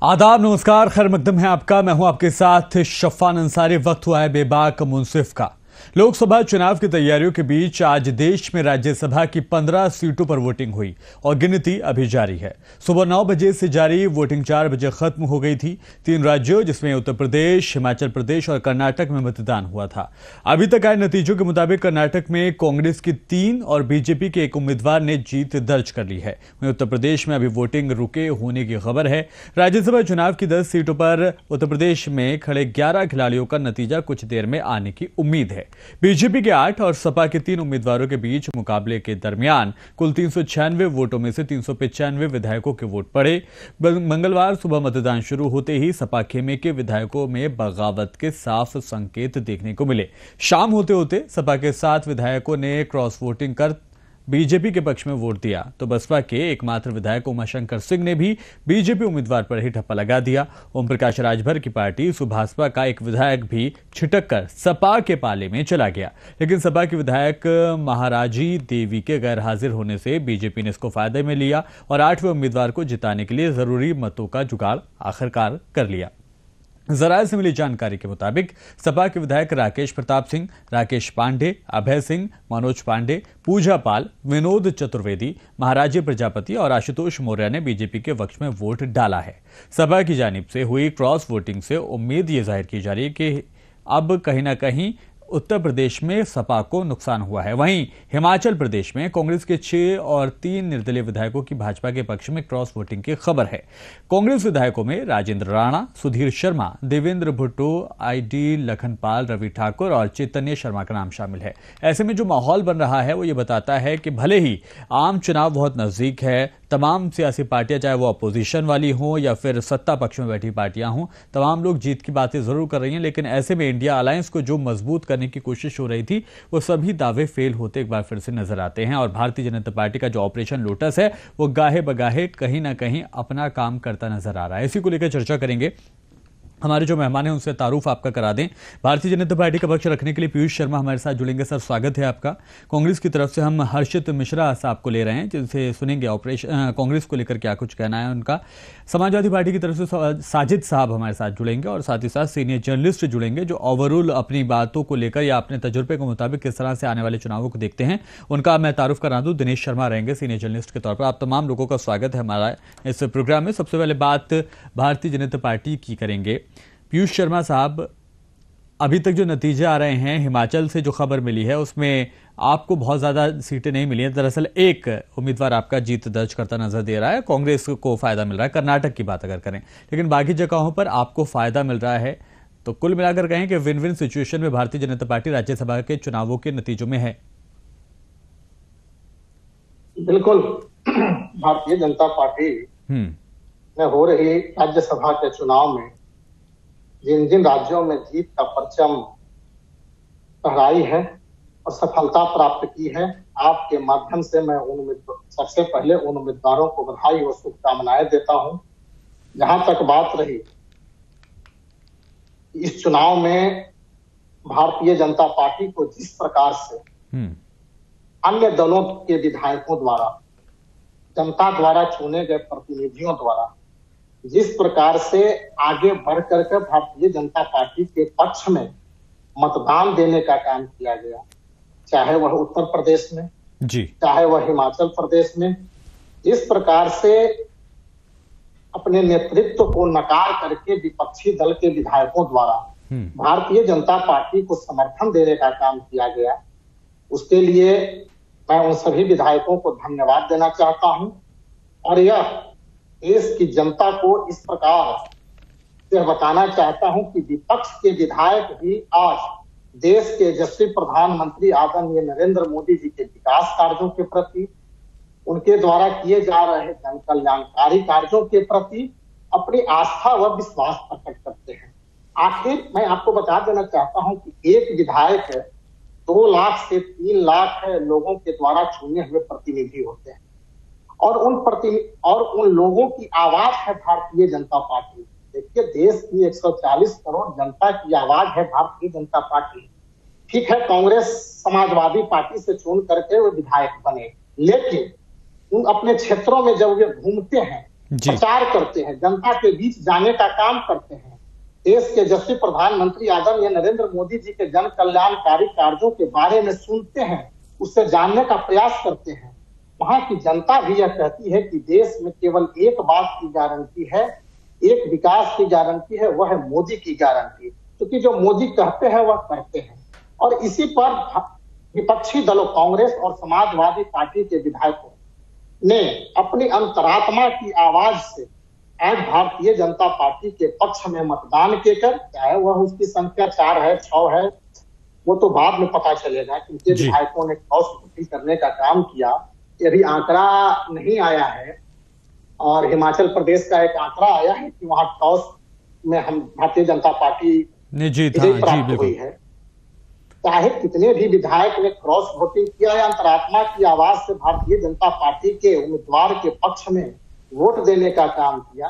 आदाब, नमस्कार, खैर मकदम है आपका। मैं हूं आपके साथ शफान अंसारी। वक्त हुआ है बेबाक मुंसिफ का। लोकसभा चुनाव की तैयारियों के बीच आज देश में राज्यसभा की 15 सीटों पर वोटिंग हुई और गिनती अभी जारी है। सुबह 9 बजे से जारी वोटिंग 4 बजे खत्म हो गई थी। 3 राज्यों जिसमें उत्तर प्रदेश, हिमाचल प्रदेश और कर्नाटक में मतदान हुआ था। अभी तक आए नतीजों के मुताबिक कर्नाटक में कांग्रेस की 3 और बीजेपी के एक उम्मीदवार ने जीत दर्ज कर ली है। वहीं उत्तर प्रदेश में अभी वोटिंग रुके होने की खबर है। राज्यसभा चुनाव की 10 सीटों पर उत्तर प्रदेश में खड़े 11 खिलाड़ियों का नतीजा कुछ देर में आने की उम्मीद है। बीजेपी के 8 और सपा के 3 उम्मीदवारों के बीच मुकाबले के दरमियान कुल 396 वोटों में से 395 विधायकों के वोट पड़े। मंगलवार सुबह मतदान शुरू होते ही सपा खेमे के विधायकों में बगावत के साफ संकेत देखने को मिले। शाम होते होते सपा के 7 विधायकों ने क्रॉस वोटिंग कर बीजेपी के पक्ष में वोट दिया, तो बसपा के एकमात्र विधायक उमाशंकर सिंह ने भी बीजेपी उम्मीदवार पर ही ठप्पा लगा दिया। ओम प्रकाश राजभर की पार्टी सुभाषपा का एक विधायक भी छिटक कर सपा के पाले में चला गया, लेकिन सपा की विधायक महाराजी देवी के गैर हाजिर होने से बीजेपी ने इसको फायदे में लिया और 8वें उम्मीदवार को जिताने के लिए जरूरी मतों का जुगाड़ आखिरकार कर लिया। जराये से मिली जानकारी के मुताबिक सपा के विधायक राकेश प्रताप सिंह, राकेश पांडे, अभय सिंह, मनोज पांडे, पूजा पाल, विनोद चतुर्वेदी, महाराजी प्रजापति और आशुतोष मौर्य ने बीजेपी के पक्ष में वोट डाला है। सपा की जानिब से हुई क्रॉस वोटिंग से उम्मीद ये जाहिर की जा रही है कि अब कहीं ना कहीं उत्तर प्रदेश में सपा को नुकसान हुआ है। वहीं हिमाचल प्रदेश में कांग्रेस के 6 और 3 निर्दलीय विधायकों की भाजपा के पक्ष में क्रॉस वोटिंग की खबर है। कांग्रेस विधायकों में राजेंद्र राणा, सुधीर शर्मा, देवेंद्र भुट्टो, आईडी लखनपाल, रवि ठाकुर और चैतन्य शर्मा का नाम शामिल है। ऐसे में जो माहौल बन रहा है वो ये बताता है कि भले ही आम चुनाव बहुत नजदीक है, तमाम सियासी पार्टियां चाहे वो अपोजिशन वाली हों या फिर सत्ता पक्ष में बैठी पार्टियां हों, तमाम लोग जीत की बातें जरूर कर रही हैं, लेकिन ऐसे में इंडिया अलायंस को जो मजबूत करने की कोशिश हो रही थी वो सभी दावे फेल होते एक बार फिर से नजर आते हैं। और भारतीय जनता पार्टी का जो ऑपरेशन लोटस है वो गाहे बगाहे कहीं ना कहीं अपना काम करता नजर आ रहा है। इसी को लेकर चर्चा करेंगे। हमारे जो मेहमान हैं उनसे तारुफ आपका करा दें। भारतीय जनता पार्टी का पक्ष रखने के लिए पीयूष शर्मा हमारे साथ जुड़ेंगे। सर, स्वागत है आपका। कांग्रेस की तरफ से हम हर्षित मिश्रा साहब को ले रहे हैं, जिनसे सुनेंगे ऑपरेशन कांग्रेस को लेकर क्या कुछ कहना है उनका। समाजवादी पार्टी की तरफ से साजिद साहब हमारे साथ जुड़ेंगे और साथ ही साथ सीनियर जर्नलिस्ट जुड़ेंगे जो ओवरऑल अपनी बातों को लेकर या अपने तजुर्बे के मुताबिक किस तरह से आने वाले चुनावों को देखते हैं, उनका मैं तारुफ करा दूं। दिनेश शर्मा रहेंगे सीनियर जर्नलिस्ट के तौर पर। आप तमाम लोगों का स्वागत है हमारा इस प्रोग्राम में। सबसे पहले बात भारतीय जनता पार्टी की करेंगे। पीयूष शर्मा साहब, अभी तक जो नतीजे आ रहे हैं, हिमाचल से जो खबर मिली है उसमें आपको बहुत ज्यादा सीटें नहीं मिली हैं। दरअसल एक उम्मीदवार आपका जीत दर्ज करता नजर दे रहा है, कांग्रेस को फायदा मिल रहा है। कर्नाटक की बात अगर करें, लेकिन बाकी जगहों पर आपको फायदा मिल रहा है। तो कुल मिलाकर कहें कि विन विन सिचुएशन में भारतीय जनता पार्टी राज्यसभा के चुनावों के नतीजों में है। बिल्कुल, भारतीय जनता पार्टी में हो रही राज्यसभा के चुनाव में जिन जिन राज्यों में जीत का परचम फहराई है और सफलता प्राप्त की है, आपके माध्यम से मैं सबसे पहले उन उम्मीदवारों को बधाई और शुभकामनाएं देता हूं। जहां तक बात रही इस चुनाव में भारतीय जनता पार्टी को जिस प्रकार से अन्य दलों के विधायकों द्वारा, जनता द्वारा चुने गए प्रतिनिधियों द्वारा जिस प्रकार से आगे बढ़ करके भारतीय जनता पार्टी के पक्ष में मतदान देने का काम किया गया, चाहे वह उत्तर प्रदेश में जी, चाहे वह हिमाचल प्रदेश में, जिस प्रकार से अपने नेतृत्व को नकार करके विपक्षी दल के विधायकों द्वारा भारतीय जनता पार्टी को समर्थन देने का काम किया गया, उसके लिए मैं उन सभी विधायकों को धन्यवाद देना चाहता हूं। और यह देश की जनता को इस प्रकार से बताना चाहता हूं कि विपक्ष के विधायक भी आज देश के यशस्वी प्रधानमंत्री आदरणीय नरेंद्र मोदी जी के विकास कार्यों के प्रति, उनके द्वारा किए जा रहे जन कल्याणकारी कार्यों के प्रति अपनी आस्था व विश्वास प्रकट करते हैं। आखिर मैं आपको बता देना चाहता हूं कि एक विधायक 2 लाख से 3 लाख लोगों के द्वारा चुने हुए प्रतिनिधि होते हैं और उन लोगों की आवाज है भारतीय जनता पार्टी। देखिए, देश की 140 करोड़ जनता की आवाज है भारतीय जनता पार्टी। ठीक है, कांग्रेस समाजवादी पार्टी से चुन करके वो विधायक बने, लेकिन उन अपने क्षेत्रों में जब वे घूमते हैं प्रचार करते हैं, जनता के बीच जाने का काम करते हैं, देश के यशस्वी प्रधानमंत्री आदरणीय नरेंद्र मोदी जी के जन कल्याणकारी कार्यों के बारे में सुनते हैं, उससे जानने का प्रयास करते हैं, वहां की जनता भी यह कहती है कि देश में केवल एक बात की गारंटी है, एक विकास की गारंटी है, वह है मोदी की गारंटी। क्योंकि जो मोदी कहते हैं वह करते हैं। और इसी पर विपक्षी दलों कांग्रेस और समाजवादी पार्टी के विधायकों ने अपनी अंतरात्मा की आवाज से आज भारतीय जनता पार्टी के पक्ष में मतदान कर, चाहे वह उसकी संख्या 4 है 6 है, वो तो बाद में पता चलेगा कि उनके विधायकों ने क्रॉस वोटिंग करने का काम किया। यदि आंकड़ा नहीं आया है और हिमाचल प्रदेश का एक आंकड़ा आया है कि वहां टॉस में हम भारतीय जनता पार्टी ने विजय प्राप्त हुई है। चाहे कितने भी विधायक ने क्रॉस वोटिंग किया या अंतरात्मा की आवाज से भारतीय जनता पार्टी के उम्मीदवार के पक्ष में वोट देने का काम किया,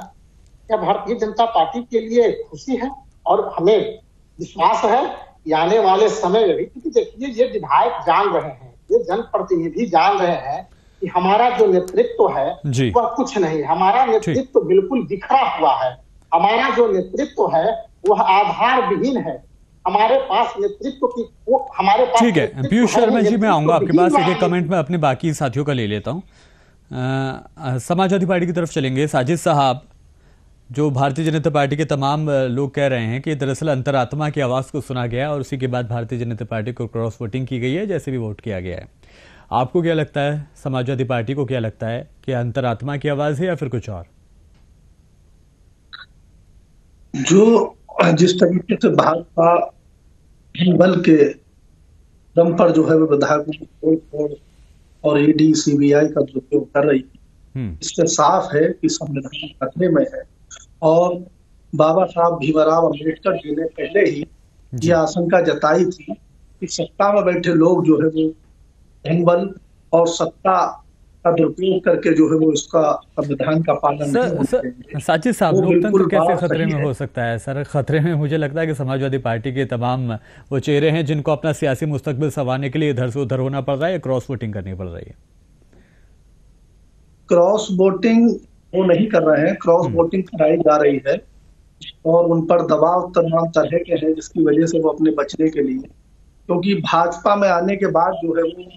क्या भारतीय जनता पार्टी के लिए खुशी है? और हमें विश्वास है कि आने वाले समय में भी, क्योंकि देखिए ये विधायक जान रहे हैं, ये जनप्रतिनिधि जान रहे हैं कि हमारा जो नेतृत्व है वह कुछ नहीं, हमारा नेतृत्व बिल्कुल बिखरा हुआ है, हमारा जो नेतृत्व है वह आधार विहीन है, हमारे पास नेतृत्व की हमारे पास। ठीक है पीयूष शर्मा जी, मैं आऊंगा आपके पास। एक कमेंट में अपने बाकी साथियों का ले लेता हूं। समाजवादी पार्टी की तरफ चलेंगे। साजिद साहब, जो भारतीय जनता पार्टी के तमाम लोग कह रहे हैं कि दरअसल अंतरात्मा की आवाज को सुना गया और उसी के बाद भारतीय जनता पार्टी को क्रॉस वोटिंग की गई है, जैसे भी वोट किया गया है। आपको क्या लगता है, समाजवादी पार्टी को क्या लगता है कि अंतरात्मा की आवाज है या फिर कुछ और? जो जिस तरीके से भाजपा बल के दम पर जो है वो विधायकों को और ईडी सीबीआई का दुरुपयोग कर रही है, इससे साफ है कि संविधान खतरे में है। और बाबा साहब भीमराव अम्बेडकर जी ने पहले ही ये आशंका जताई थी कि सत्ता में बैठे लोग जो है वो धनबल और सत्ता का दुरुपयोग करके जो है वो इसका संविधान का पालन नहीं करेंगे। साजिद साहब, लोकतंत्र कैसे खतरे में हो सकता है? सर, खतरे में मुझे लगता है कि समाजवादी पार्टी के तमाम वो चेहरे हैं जिनको अपना सियासी मुस्तकबिल संवारने के लिए इधर से उधर होना पड़ रहा है या क्रॉस वोटिंग करनी पड़ रही है। क्रॉस वोटिंग वो नहीं कर रहे हैं, क्रॉस वोटिंग कराई जा रही है और उन पर दबाव तमाम तरह के हैं, जिसकी वजह से वो अपने बचने के लिए, क्योंकि भाजपा में आने के बाद जो है वो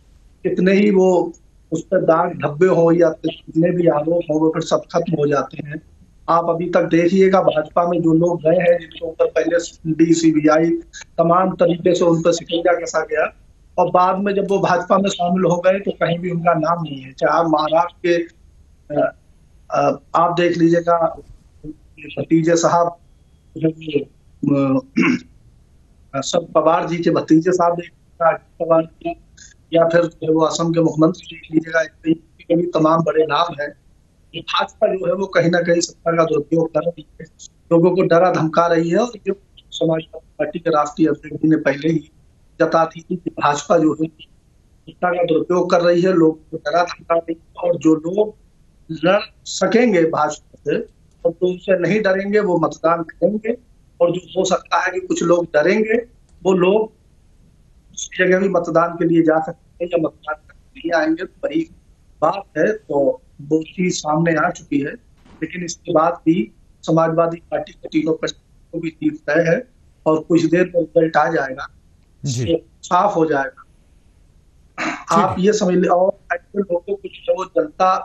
कितने ही वो उस पर दाग धब्बे हो या कितने भी आरोप हो वो फिर सब खत्म हो जाते हैं। आप अभी तक देखिएगा भाजपा में जो लोग गए हैं जिनके ऊपर पहले ईडी सीबीआई तमाम तरीके से उन पर शिकंजा कसा गया और बाद में जब वो भाजपा में शामिल हो गए तो कहीं भी उनका नाम नहीं है। चाहे आप महाराष्ट्र के आप देख लीजिएगा, भतीजे साहब सब पवार जी के भतीजे साहब देखिएगा, पवार जी, या फिर वो असम के मुख्यमंत्री देख लीजिएगा, भी तमाम बड़े नाम है। भाजपा जो है वो कहीं ना कहीं सत्ता का दुरुपयोग कर रही है, लोगों को डरा धमका रही है। और ये समाजवादी पार्टी के राष्ट्रीय अध्यक्ष जी ने पहले ही जताती थी कि भाजपा जो है सत्ता का दुरुपयोग कर रही है, लोगों को डरा धमका रही है। और जो लोग लड़ सकेंगे भाजपा से और जो उनसे नहीं डरेंगे वो मतदान करेंगे, और जो हो सकता है कि कुछ लोग डरेंगे वो लोग उस जगह भी मतदान के लिए जा सकते हैं या मतदान करने नहीं आएंगे। तो बड़ी बात है, तो वो चीज सामने आ चुकी है। लेकिन इसके बाद भी समाजवादी पार्टी के तीनों प्रश्नों की जीत तय है और कुछ देर में रिजल्ट आ जाएगा, साफ हो जाएगा। आप ये समझ ले। और ऐसे लोगों को जो जनता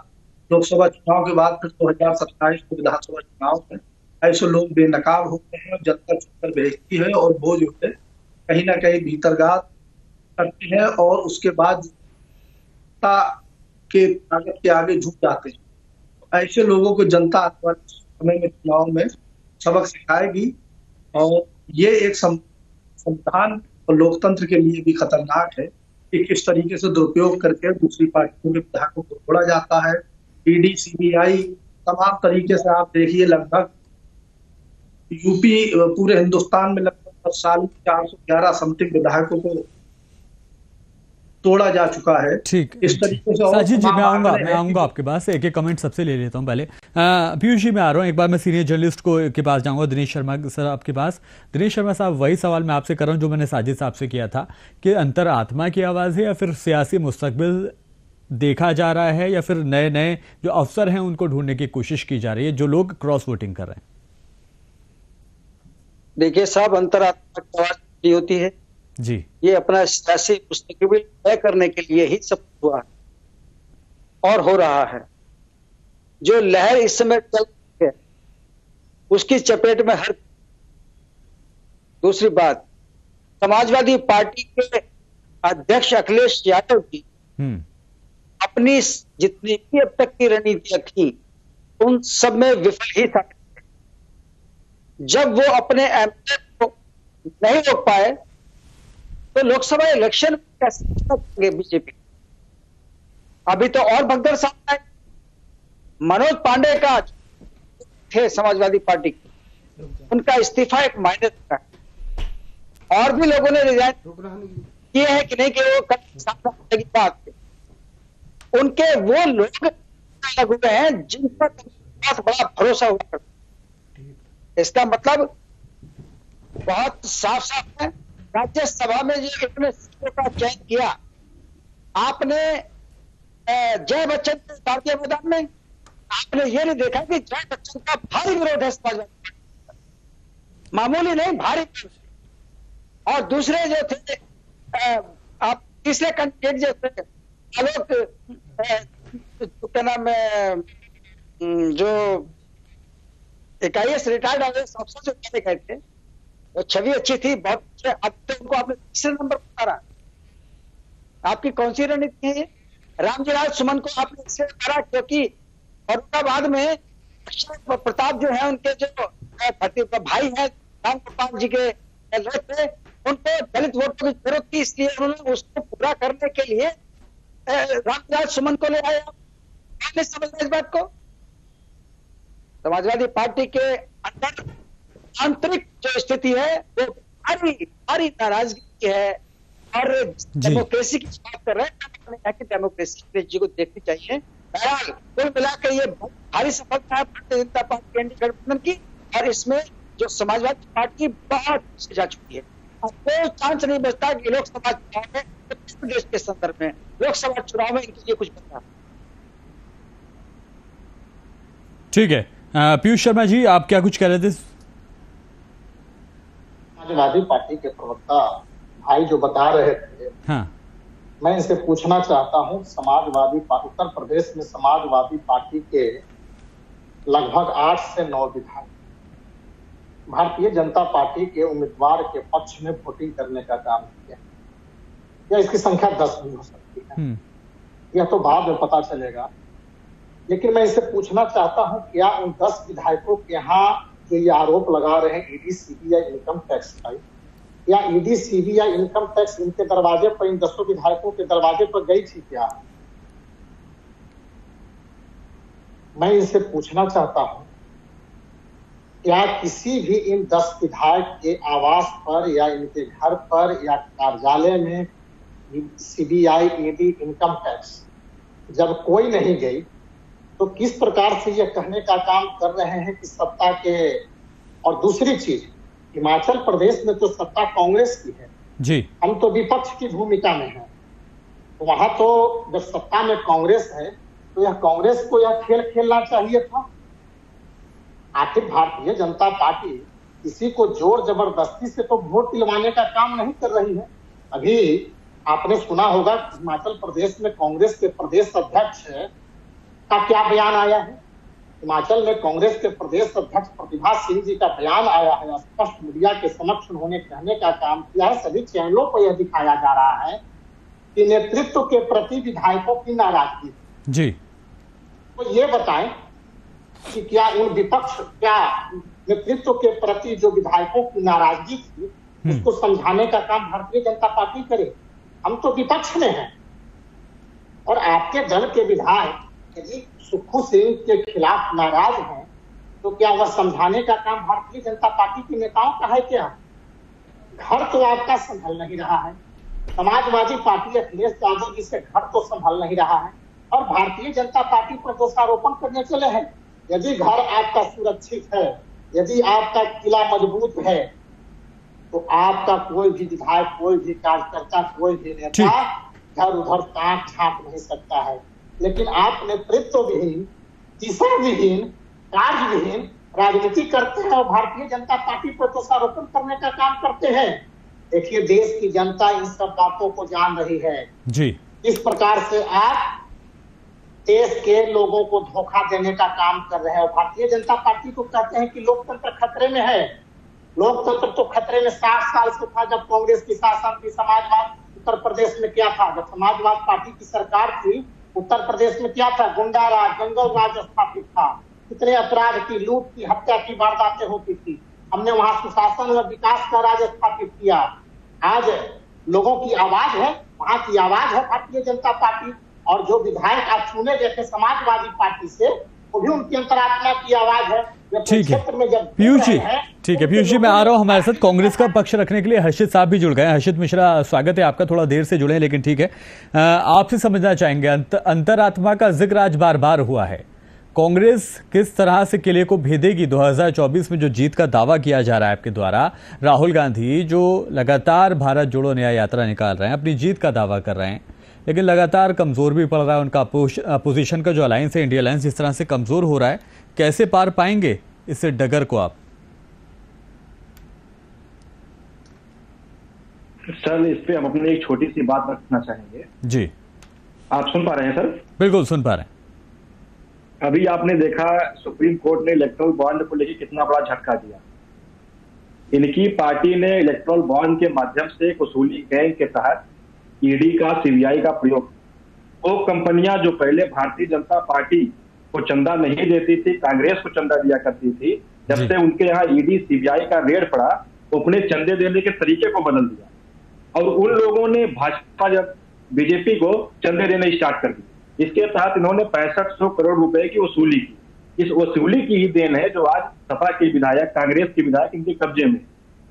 लोकसभा चुनाव के बाद फिर 2027 को विधानसभा चुनाव में ऐसे लोग बेनकाब होते हैं, जनता चुनकर भेजती है और वो जो है कहीं ना कहीं भीतरगात करते हैं और उसके बाद जनता के ताकत के आगे झुक जाते हैं। ऐसे लोगों को जनता आने वाले समय में चुनाव में सबक सिखाएगी और ये एक संविधान और लोकतंत्र के लिए भी खतरनाक है कि किस तरीके से दुरुपयोग करके दूसरी पार्टियों के विधायकों को छोड़ा जाता है। ईडी सीबीआई तमाम तरीके से आप देखिए, लगभग यूपी पूरे हिंदुस्तान में लगभग साल 411 समथिंग विधायकों को तोड़ा जा चुका है। ठीक, इस तरीके से। साजिद जी, मैं आऊंगा आपके पास। एक एक कमेंट सबसे ले लेता हूं पहले। पीयूष जी, मैं आ रहा हूं। एक बार मैं सीनियर जर्नलिस्ट के पास जाऊंगा, दिनेश शर्मा सर आपके पास। दिनेश शर्मा साहब, वही सवाल मैं आपसे कर रहा हूं जो मैंने साजिद साहब से किया था कि अंतरात्मा की आवाज है या फिर सियासी मुस्तकबिल देखा जा रहा है या फिर नए नए जो अफसर हैं उनको ढूंढने की कोशिश की जा रही है जो लोग क्रॉस वोटिंग कर रहे हैं? देखिए साहब, अंतर्राष्ट्रीय नहीं होती है जी। ये अपना सियासी मुस्तकबिल तय करने के लिए ही सब हुआ है और हो रहा है। जो लहर इस समय चल रही है उसकी चपेट में हर दूसरी बात, समाजवादी पार्टी के अध्यक्ष अखिलेश यादव की अपनी जितनी भी अब तक की रणनीतियां थी उन सब में विफल ही था। जब वो अपने एमएलए को नहीं रोक पाए तो लोकसभा इलेक्शन कैसे करेंगे बीजेपी? अभी तो और भगदड़ सामने है। मनोज पांडे का थे समाजवादी पार्टी के, उनका इस्तीफा एक मायने रखता है। और भी लोगों ने रिजाइन किए हैं कि नहीं कि वो सामने की बात है। उनके वो लोग अलग हुए हैं जिन पर बहुत बड़ा भरोसा हुआ करता। इसका मतलब बहुत साफ साफ है। राज्यसभा में जो इतने सीटों का चयन किया आपने, जय बच्चन को उतार दिया मैदान में। आपने ये नहीं देखा कि जय बच्चन का भारी विरोध है समाजवादी पार्टी, मामूली नहीं भारी। और दूसरे जो थे आप तीसरे कैंडिडेट जो थे आलोक, क्या नाम है, जो IAS रिटायर्ड IAS अफसर जो पहले गए थे, वो छवि अच्छी थी बहुत। अब तो उनको आपने तीसरे नंबर पर उतारा। आपकी कौन सी रणनीति है ये? रामजीलाल सुमन को आपने इससे उतारा क्योंकि औरंगाबाद में प्रताप जो है उनके जो भाई है राम गोपाल जी के लोग थे, उनको दलित वोटों की जरूरत थी, इसलिए उन्होंने उसको पूरा करने के लिए रामजीलाल सुमन को ले आया। आपने समझा इस बात को? समाजवादी पार्टी के अंदर आंतरिक जो स्थिति है वो भारी नाराजगी है। और डेमोक्रेसी की बात कर रहे हैं कि डेमोक्रेसी जी को देखनी चाहिए। बहरहाल कुल मिलाकर ये भारी सफलता है भारतीय जनता पार्टी एनडीए गठबंधन की, और इसमें जो समाजवादी पार्टी बहुत पीछे जा चुकी है। अब कोई चांस नहीं बचता कि लोकसभा चुनाव में, उत्तर प्रदेश के संदर्भ में लोकसभा चुनाव में इनके लिए कुछ बता। ठीक है, पीयूष शर्मा जी आप क्या कुछ कह रहे थे? समाजवादी पार्टी के प्रवक्ता भाई जो बता रहे थे, हाँ, मैं इनसे पूछना चाहता हूं, उत्तर प्रदेश में समाजवादी पार्टी के लगभग 8 से 9 विधायक भारतीय जनता पार्टी के उम्मीदवार के पक्ष में वोटिंग करने का काम किया, या इसकी संख्या 10 भी हो सकती है, यह तो बाद में पता चलेगा। लेकिन मैं इसे पूछना चाहता हूं, क्या उन 10 विधायकों के यहाँ जो ये आरोप लगा रहे हैं ईडी सीबीआई इनकम टैक्स का, या ईडी सीबीआई इनकम टैक्स इनके दरवाजे पर, इन 10 विधायकों के दरवाजे पर गई थी क्या? मैं इनसे पूछना चाहता हूं, क्या किसी भी इन 10 विधायक के आवास पर या इनके घर पर या कार्यालय में सीबीआई ईडी इनकम टैक्स जब कोई नहीं गई तो किस प्रकार से यह कहने का काम कर रहे हैं कि सत्ता के? और दूसरी चीज, हिमाचल प्रदेश में तो सत्ता कांग्रेस की है जी, हम तो विपक्ष की भूमिका में है। तो वहां तो जब सत्ता में कांग्रेस है तो यह कांग्रेस को यह खेल खेलना चाहिए था। आखिर भारतीय जनता पार्टी किसी को जोर जबरदस्ती से तो वोट दिलवाने का काम नहीं कर रही है। अभी आपने सुना होगा हिमाचल प्रदेश में कांग्रेस के प्रदेश अध्यक्ष का क्या बयान आया है। हिमाचल में कांग्रेस के प्रदेश अध्यक्ष प्रतिभा सिंह जी का बयान आया है, स्पष्ट मीडिया के समक्ष उन्होंने कहने का काम किया है। सभी चैनलों पर यह दिखाया जा रहा है कि नेतृत्व के प्रति विधायकों की नाराजगी जी। तो ये बताएं कि क्या उन विपक्ष, क्या नेतृत्व के प्रति जो विधायकों की नाराजगी थी उसको समझाने का काम भारतीय जनता पार्टी करे? हम तो विपक्ष में हैं। और आपके दल के विधायक यदि सुखू सिंह के खिलाफ नाराज हैं तो क्या वह समझाने का काम भारतीय जनता पार्टी के नेताओं का है क्या? घर तो आपका संभल नहीं रहा है, समाजवादी पार्टी अखिलेश यादव जी से घर तो संभल नहीं रहा है, और भारतीय जनता पार्टी पर दोषारोपण करने चले हैं। यदि घर आपका सुरक्षित है, यदि आपका किला मजबूत है, तो आपका कोई भी विधायक, कोई भी कार्यकर्ता, कोई भी नेता इधर उधर ताक झांक नहीं सकता है। लेकिन आप नेतृत्व विहीन, दिशा विहीन, कार्य विहीन राजनीति करते हैं और भारतीय जनता पार्टी पर दोषारोपण करने का काम करते हैं। देखिए, देश की जनता इन सब बातों को जान रही है जी। इस प्रकार से आप देश के लोगों को धोखा देने का काम कर रहे हैं और भारतीय जनता पार्टी को कहते हैं कि लोकतंत्र खतरे में है। लोकतंत्र तो खतरे में 60 साल से था जब कांग्रेस की शासन थी। समाजवाद उत्तर प्रदेश में क्या था? जब समाजवाद पार्टी की सरकार थी उत्तर प्रदेश में क्या था? गुंडा राज, जंगल राज स्थापित था। कितने अपराध की, लूट की, हत्या की वारदातें होती थी। हमने वहां सुशासन और विकास का राज स्थापित किया। आज लोगों की आवाज है, वहां की आवाज है भारतीय जनता पार्टी। और जो विधायक आप चुने गए थे समाजवादी पार्टी से, वो भी उनकी अंतरात्मा की आवाज है। ठीक है पीयूष जी, ठीक है पीयूष जी, मैं आ रहा हूं। हमारे साथ कांग्रेस का पक्ष रखने के लिए हर्षित साहब भी जुड़ गए हैं। हर्षित मिश्रा, स्वागत है आपका। थोड़ा देर से जुड़े हैं लेकिन ठीक है। आपसे समझना चाहेंगे, अंतरात्मा का जिक्र आज बार बार हुआ है। कांग्रेस किस तरह से किले को भेदेगी 2024 में जो जीत का दावा किया जा रहा है आपके द्वारा? राहुल गांधी जो लगातार भारत जोड़ो न्याय यात्रा निकाल रहे हैं, अपनी जीत का दावा कर रहे हैं, लेकिन लगातार कमजोर भी पड़ रहा है उनका अपोजिशन का जो अलायंस है, इंडिया अलायंस, जिस तरह से कमजोर हो रहा है, कैसे पार पाएंगे इस डगर को आप? सर, इस पे हम अपनी एक छोटी सी बात रखना चाहेंगे। जी, आप सुन पा रहे हैं सर? बिल्कुल सुन पा रहे हैं। अभी आपने देखा सुप्रीम कोर्ट ने इलेक्टोरल बॉन्ड को लेकर कितना बड़ा झटका दिया। इनकी पार्टी ने इलेक्टोरल बॉन्ड के माध्यम से वसूली गैंग के तहत ईडी का, सीबीआई का प्रयोग, वो कंपनियां जो पहले भारतीय जनता पार्टी को चंदा नहीं देती थी, कांग्रेस को चंदा दिया करती थी, जब से उनके यहाँ ईडी सीबीआई का रेड पड़ा, तो अपने चंदे देने के तरीके को बदल दिया और उन लोगों ने भाजपा, जब बीजेपी को चंदे देने स्टार्ट कर दिए। इसके तहत इन्होंने 6500 करोड़ रुपए की वसूली की। इस वसूली की ही देन है जो आज सपा के विधायक, कांग्रेस के विधायक इनके कब्जे में।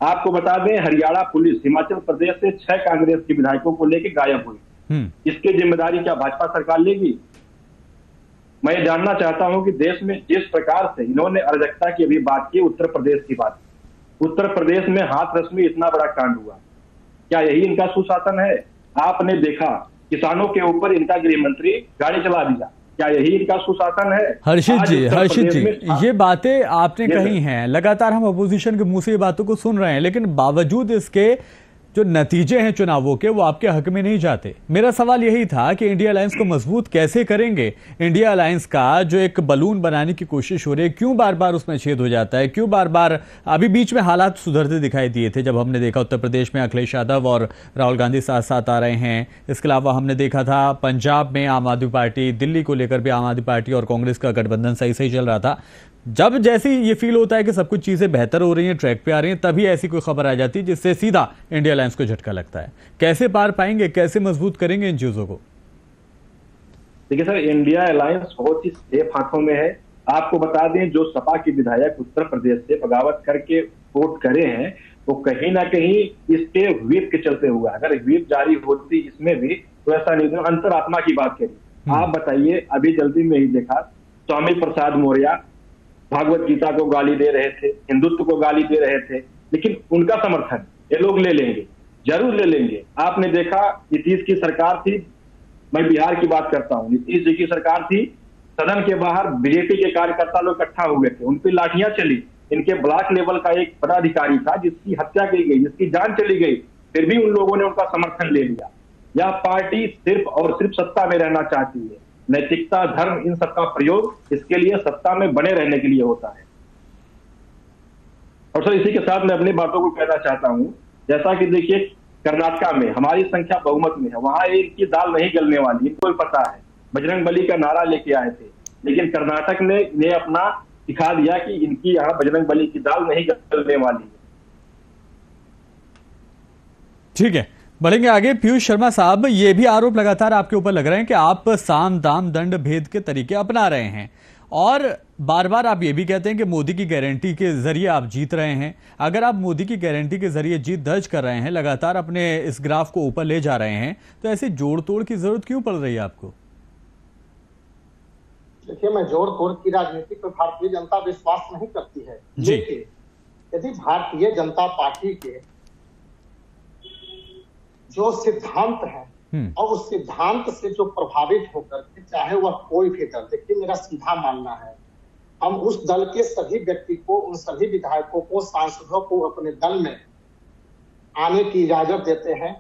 आपको बता दें, हरियाणा पुलिस हिमाचल प्रदेश से 6 कांग्रेस के विधायकों को लेकर गायब हुई। इसकी जिम्मेदारी क्या भाजपा सरकार लेगी? मैं जानना चाहता हूं कि देश में जिस प्रकार से इन्होंने अराजकता की अभी बात की, उत्तर प्रदेश की बात, उत्तर प्रदेश में हाथरस में इतना बड़ा कांड हुआ, क्या यही इनका सुशासन है? आपने देखा किसानों के ऊपर इनका गृह मंत्री गाड़ी चला दिया, क्या यही इनका सुशासन है? हर्षित जी, ये बातें आपने कही हैं, लगातार हम अपोजिशन के मुंह से ये बातों को सुन रहे हैं, लेकिन बावजूद इसके जो नतीजे हैं चुनावों के, वो आपके हक में नहीं जाते। मेरा सवाल यही था कि इंडिया अलायंस को मजबूत कैसे करेंगे? इंडिया अलायंस का जो एक बलून बनाने की कोशिश हो रही है, क्यों बार बार उसमें छेद हो जाता है? क्यों बार बार? अभी बीच में हालात सुधरते दिखाई दिए थे जब हमने देखा उत्तर प्रदेश में अखिलेश यादव और राहुल गांधी साथ साथ आ रहे हैं। इसके अलावा हमने देखा था पंजाब में आम आदमी पार्टी, दिल्ली को लेकर भी आम आदमी पार्टी और कांग्रेस का गठबंधन सही सही चल रहा था। जब जैसे ये फील होता है कि सब कुछ चीजें बेहतर हो रही हैं, ट्रैक पे आ रही हैं, तभी ऐसी कोई खबर आ जाती है जिससे सीधा इंडिया अलायंस को झटका लगता है। कैसे पार पाएंगे, कैसे मजबूत करेंगे इन चीजों को? देखिए सर, इंडिया अलायंस बहुत ही सेफ हाथों में है। आपको बता दें, जो सपा के विधायक उत्तर प्रदेश से बगावत करके वोट करे हैं, तो कहीं ना कहीं इसके व्हीप के चलते हुआ, अगर व्हीप जारी होती इसमें भी तो ऐसा नहीं। अंतरात्मा की बात करी, आप बताइए, अभी जल्दी में ही देखा स्वामी प्रसाद मौर्य भागवत गीता को गाली दे रहे थे, हिंदुत्व को गाली दे रहे थे, लेकिन उनका समर्थन ये लोग ले लेंगे, जरूर ले लेंगे। आपने देखा नीतीश की सरकार थी, मैं बिहार की बात करता हूं, नीतीश जी की सरकार थी, सदन के बाहर बीजेपी के कार्यकर्ता लोग इकट्ठा हुए थे, उन पर लाठियां चली। इनके ब्लॉक लेवल का एक पदाधिकारी था जिसकी हत्या की गई, जिसकी जान चली गई, फिर भी उन लोगों ने उनका समर्थन ले लिया। यह पार्टी सिर्फ और सिर्फ सत्ता में रहना चाहती है। नैतिकता, धर्म, इन सबका प्रयोग इसके लिए सत्ता में बने रहने के लिए होता है। और सर, इसी के साथ मैं अपनी बातों को कहना चाहता हूं, जैसा कि देखिए कर्नाटका में हमारी संख्या बहुमत में है, वहां एक की दाल नहीं गलने वाली, इनको भी पता है। बजरंग बली का नारा लेके आए थे, लेकिन कर्नाटक ने इन्हें अपना दिखा दिया कि इनकी यहाँ बजरंग बली की दाल नहीं गलने वाली है। ठीक है, बढ़ेंगे आगे। पीयूष शर्मा साहब, ये भी आरोप लगातार आपके ऊपर लग रहे हैं कि आप साम दाम दंड भेद के तरीके अपना रहे हैं और बार बार आप ये भी कहते हैं कि मोदी की गारंटी के जरिए आप जीत रहे हैं। अगर आप मोदी की गारंटी के जरिए जीत दर्ज कर रहे हैं, लगातार अपने इस ग्राफ को ऊपर ले जा रहे हैं, तो ऐसे जोड़ तोड़ की जरूरत क्यों पड़ रही है आपको? देखिए, मैं जोड़ तोड़ की राजनीति पर भारतीय जनता विश्वास नहीं करती है, लेकिन यदि भारतीय जनता पार्टी के जो सिद्धांत है, और उस सिद्धांत से जो प्रभावित होकर के, चाहे वह कोई भी दल, देखिए मेरा सीधा मानना है, हम उस दल के सभी व्यक्ति को, उन सभी विधायकों को, सांसदों को अपने दल में आने की इजाजत देते हैं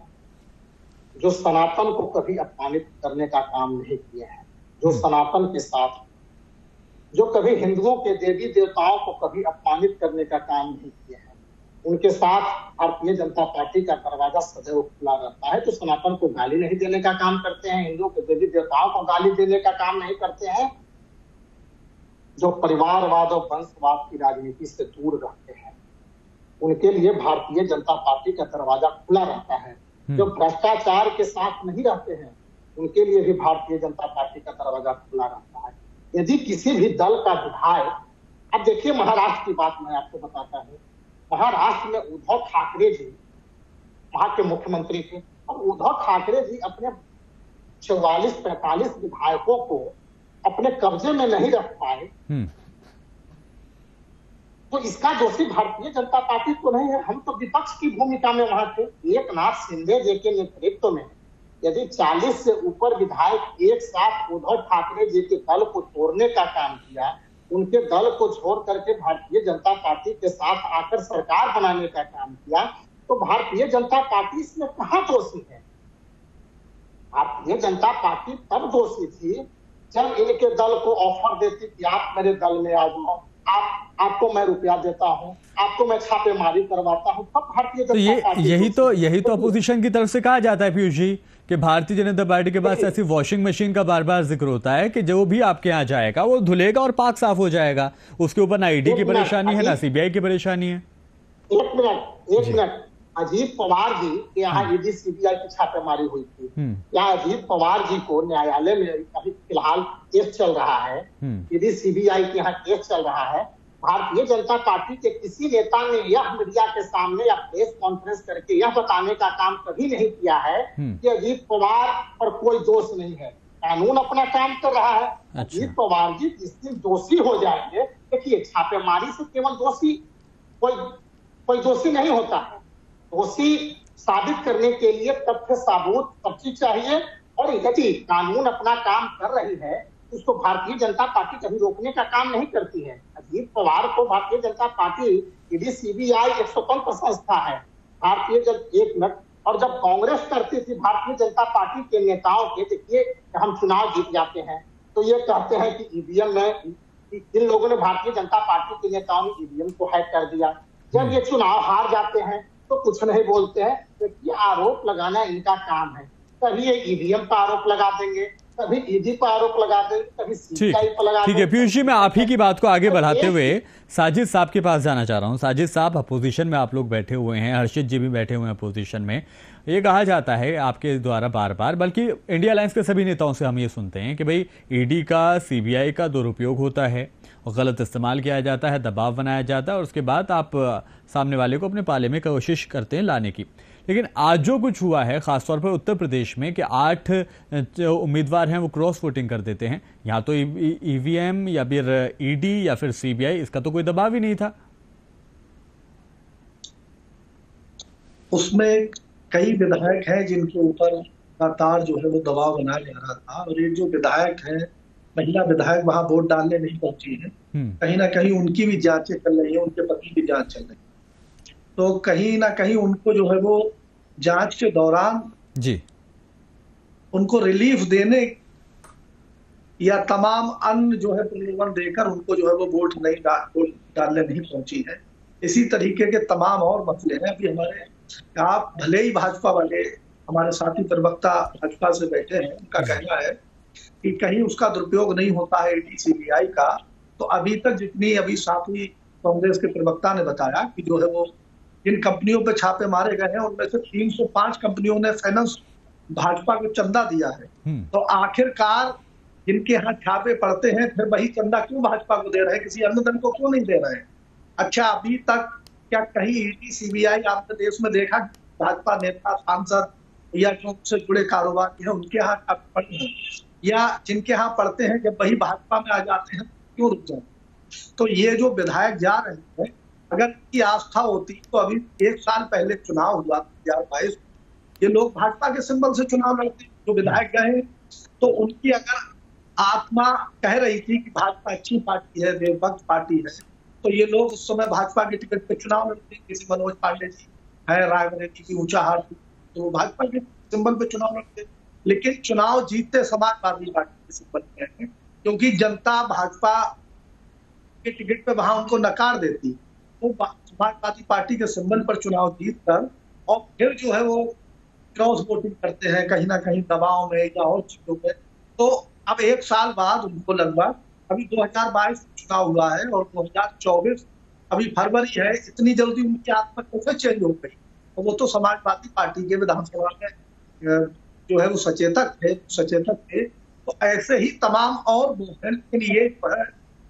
जो सनातन को कभी अपमानित करने का काम नहीं किए हैं, जो सनातन के साथ, जो कभी हिंदुओं के देवी देवताओं को कभी अपमानित करने का काम नहीं किए हैं, उनके साथ भारतीय जनता पार्टी का दरवाजा सदैव खुला रहता है। तो सनातन को गाली नहीं देने का काम करते हैं, हिंदुओं के देवी देवताओं को गाली देने का काम नहीं करते हैं, जो परिवारवाद और वंशवाद की राजनीति से दूर रहते हैं, उनके लिए भारतीय जनता पार्टी का दरवाजा खुला रहता है। जो भ्रष्टाचार के साथ नहीं रहते हैं, उनके लिए भी भारतीय जनता पार्टी का दरवाजा खुला रहता है। यदि किसी भी दल का विधायक, अब देखिए महाराष्ट्र की बात मैं आपको बताता हूँ, महाराष्ट्र में उद्धव ठाकरे जी वहां के मुख्यमंत्री थे, और उद्धव ठाकरे जी अपने 44-45 विधायकों को अपने कब्जे में नहीं रख पाए, तो इसका दोषी भारतीय जनता पार्टी तो नहीं है। हम तो विपक्ष की भूमिका में वहां थे। एकनाथ शिंदे जी के नेतृत्व में यदि 40 से ऊपर विधायक एक साथ उद्धव ठाकरे जी के दल को तोड़ने का काम किया, उनके दल को छोड़ करके भारतीय जनता पार्टी के साथ आकर सरकार बनाने का काम किया, तो भारतीय जनता पार्टी इसमें कहां दोषी है? भारतीय जनता पार्टी तब दोषी थी जब इनके दल को ऑफर देती कि आप मेरे दल में आ जाओ, आपको मैं रुपया देता हूं, आपको मैं छापेमारी करवाता हूं, तब भारतीय जनता पार्टी यही तो अपोजिशन की तरफ से कहा जाता है पीयूष जी कि भारतीय जनता पार्टी के पास ऐसी वॉशिंग मशीन का बार बार जिक्र होता है कि जो भी आपके यहाँ जाएगा वो धुलेगा और पाक साफ हो जाएगा, उसके ऊपर ना ईडी की परेशानी है ना सीबीआई की परेशानी है। एक मिनट, अजीत पवार जी के यहाँ ईडी सीबीआई की छापेमारी हुई थी। यहाँ अजीत पवार जी को न्यायालय में अभी फिलहाल केस चल रहा है, ईडी सीबीआई के यहाँ केस चल रहा है। भारतीय जनता पार्टी के किसी नेता ने यह मीडिया के सामने या प्रेस कॉन्फ्रेंस करके यह बताने का काम कभी नहीं किया है कि अजीत पवार पर कोई दोष नहीं है, कानून अपना काम कर रहा है। अजीत पवार जी जिस दिन दोषी हो जाएंगे, देखिए छापेमारी से केवल दोषी कोई दोषी नहीं होता है, दोषी साबित करने के लिए तथ्य साबूत सब चीज चाहिए, और यदि कानून अपना काम कर रही है उसको भारतीय जनता पार्टी कभी रोकने का काम नहीं करती है। अजीत पवार को Bharatiya Janata party, ED CBI एक स्वतंत्र संस्था है। एक मिनट, और जब कांग्रेस करती थी भारतीय जनता पार्टी के नेताओं के, देखिए हम चुनाव जीत जाते हैं तो ये कहते हैं कि ईवीएम में इन लोगों ने, भारतीय जनता पार्टी के नेताओं ने ईवीएम को हैक कर दिया। जब ये चुनाव हार जाते हैं तो कुछ नहीं बोलते हैं, तो ये आरोप लगाना इनका काम है। कभी ये ईवीएम पर आरोप लगा देंगे, कभी ईडी पर आरोप लगा देंगे, कभी सीबीआई पर लगा देंगे। ठीक है पीयूष जी, मैं आप ही की बात को आगे बढ़ाते हुए साजिद साहब के पास जाना चाह रहा हूं। साजिद साहब, अपोजिशन में आप लोग बैठे हुए हैं, हर्षित जी भी बैठे हुए हैं अपोजिशन में। ये कहा जाता है आपके द्वारा बार बार, बल्कि इंडिया अलायंस के सभी नेताओं से हम ये सुनते हैं कि भाई ईडी का, सीबीआई का दुरुपयोग होता है और गलत इस्तेमाल किया जाता है, दबाव बनाया जाता है और उसके बाद आप सामने वाले को अपने पाले में कोशिश करते हैं लाने की। लेकिन आज जो कुछ हुआ है खासतौर पर उत्तर प्रदेश में कि 8 जो उम्मीदवार हैं वो क्रॉस वोटिंग कर देते हैं, यहाँ तो ईवीएम या फिर ईडी या फिर सीबीआई, इसका तो कोई दबाव ही नहीं था। उसमें कई विधायक हैं जिनके ऊपर लगातार जो है वो दबाव बनाया जा रहा था, और ये जो विधायक हैं, महिला विधायक वहां वोट डालने नहीं पहुंची है, कहीं ना कहीं उनकी भी जांचें चल रही है, उनके पति की जांच चल रही है। तो कहीं ना कहीं उनको जो है वो जांच के दौरान जी उनको रिलीफ देने या तमाम अन्य जो है प्रलोभन देकर उनको जो है वो वोट डालने नहीं पहुंची है। इसी तरीके के तमाम और मसले हैं। अभी हमारे आप भले ही भाजपा वाले हमारे साथी प्रवक्ता भाजपा से बैठे हैं, उनका कहना है कि कहीं उसका दुरुपयोग नहीं होता है ईडी सीबीआई का, तो अभी तक जितनी अभी साथी कांग्रेस के प्रवक्ता ने बताया कि जो है वो जिन कंपनियों पे छापे मारे गए हैं उनमें से 305 कंपनियों ने फाइनेंस भाजपा को चंदा दिया है। तो आखिरकार जिनके यहाँ छापे पड़ते हैं फिर वही चंदा क्यों भाजपा को दे रहे हैं, किसी अन्य दल को क्यों नहीं दे रहे हैं? अच्छा, अभी तक क्या कहीं ईडी सीबीआई आपने देश में देखा भाजपा नेता सांसद या जो उनसे जुड़े कारोबार है उनके यहाँ पड़ते हैं, या जिनके यहाँ पड़ते हैं जब वही भाजपा में आ जाते हैं क्यों रुक जाते? तो ये जो विधायक जा रहे हैं, अगर की आस्था होती तो अभी 1 साल पहले चुनाव हुआ 2022, ये लोग भाजपा के सिंबल से चुनाव लड़ते, जो विधायक गए तो उनकी अगर आत्मा कह रही थी कि भाजपा अच्छी पार्टी है, देशभक्त पार्टी है, तो ये लोग उस समय भाजपा के टिकट पे चुनाव लड़ते। जैसे मनोज पांडे जी है रायबरेली की ऊंचाहार, तो भाजपा के सिंबल पे चुनाव लड़ते। लेकिन चुनाव जीतते समाजवादी पार्टी के सिंबल पे है, क्योंकि जनता भाजपा के टिकट पे वहां उनको नकार देती, तो समाजवादी पार्टी के सिंबल पर चुनाव जीत कर और फिर जो है वो क्रॉस वोटिंग करते हैं कहीं ना कहीं दबाव में या और चीजों में। तो अब 1 साल बाद उनको लगभग अभी 2022 चुनाव हुआ है और 2024 अभी फरवरी है, इतनी जल्दी उनकी आत्मा कैसे चेंज हो गई? तो वो तो समाजवादी पार्टी के विधानसभा में जो है वो सचेतक थे। तो ऐसे ही तमाम और ये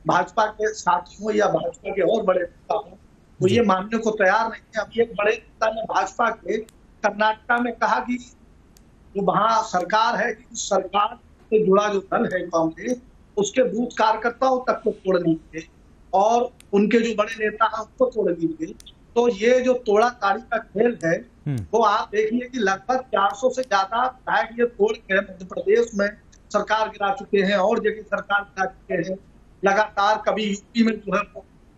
भाजपा के साथियों या भाजपा के और बड़े नेता हों, वो ये मानने को तैयार नहीं है। अभी एक बड़े नेता ने भाजपा के कर्नाटक में कहा कि जो वहां सरकार है, कि उस सरकार से जुड़ा जो दल है कांग्रेस, उसके बूथ कार्यकर्ताओं तक को तोड़ लीजिए और उनके जो बड़े नेता हैं उसको तोड़ लीजिए। तो ये जो तोड़ा ताड़ी का खेल है वो आप देखिए कि लगभग 400 से ज्यादा विधायक ये तोड़ के मध्य प्रदेश में सरकार गिरा चुके हैं और जगह सरकार गिरा चुके हैं लगातार। कभी यूपी में जो है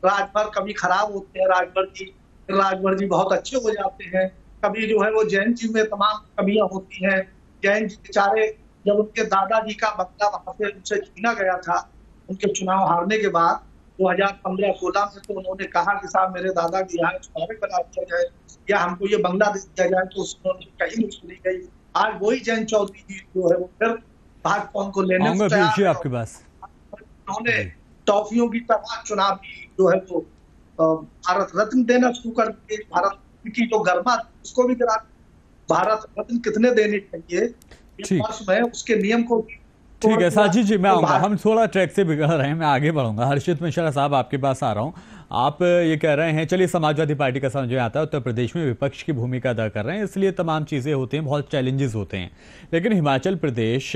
राजभर कभी खराब होते हैं, राजभर जी बहुत अच्छे हो जाते हैं, कभी जो है वो जैन जी में तमाम कमियां होती हैं। जैन जी बेचारे जब उनके दादाजी का बंगला वहां से उनसे छीना गया था उनके चुनाव हारने के बाद 2015-16 में, तो उन्होंने कहा कि साहब मेरे दादा की यहाँ स्मारक बना दिया जाए या हमको ये बंगला दे दिया जाए, तो उन्होंने कहीं नहीं सुनी गई। आज वही जैन चौधरी जी जो है वो फिर भाजपा उनको लेने से तैयार आपके पास उन्होंने टॉफियों की तरह चुनाव जो है वो भारत रत्न देना शुरू कर दिए। भारत की जो गर्मा उसको भी गिरा। भारत रत्न कितने देने चाहिए वर्ष में, उसके नियम को ठीक है साजिद जी, मैं आऊंगा। हम थोड़ा ट्रैक से बिगड़ रहे हैं, मैं आगे बढ़ूंगा। हर्षित मिश्रा साहब आपके पास आ रहा हूं। आप ये कह रहे हैं, चलिए समाजवादी पार्टी का समझ में आता है उत्तर प्रदेश में विपक्ष की भूमिका अदा कर रहे हैं, इसलिए तमाम चीजें होती हैं, बहुत चैलेंजेस होते हैं। लेकिन हिमाचल प्रदेश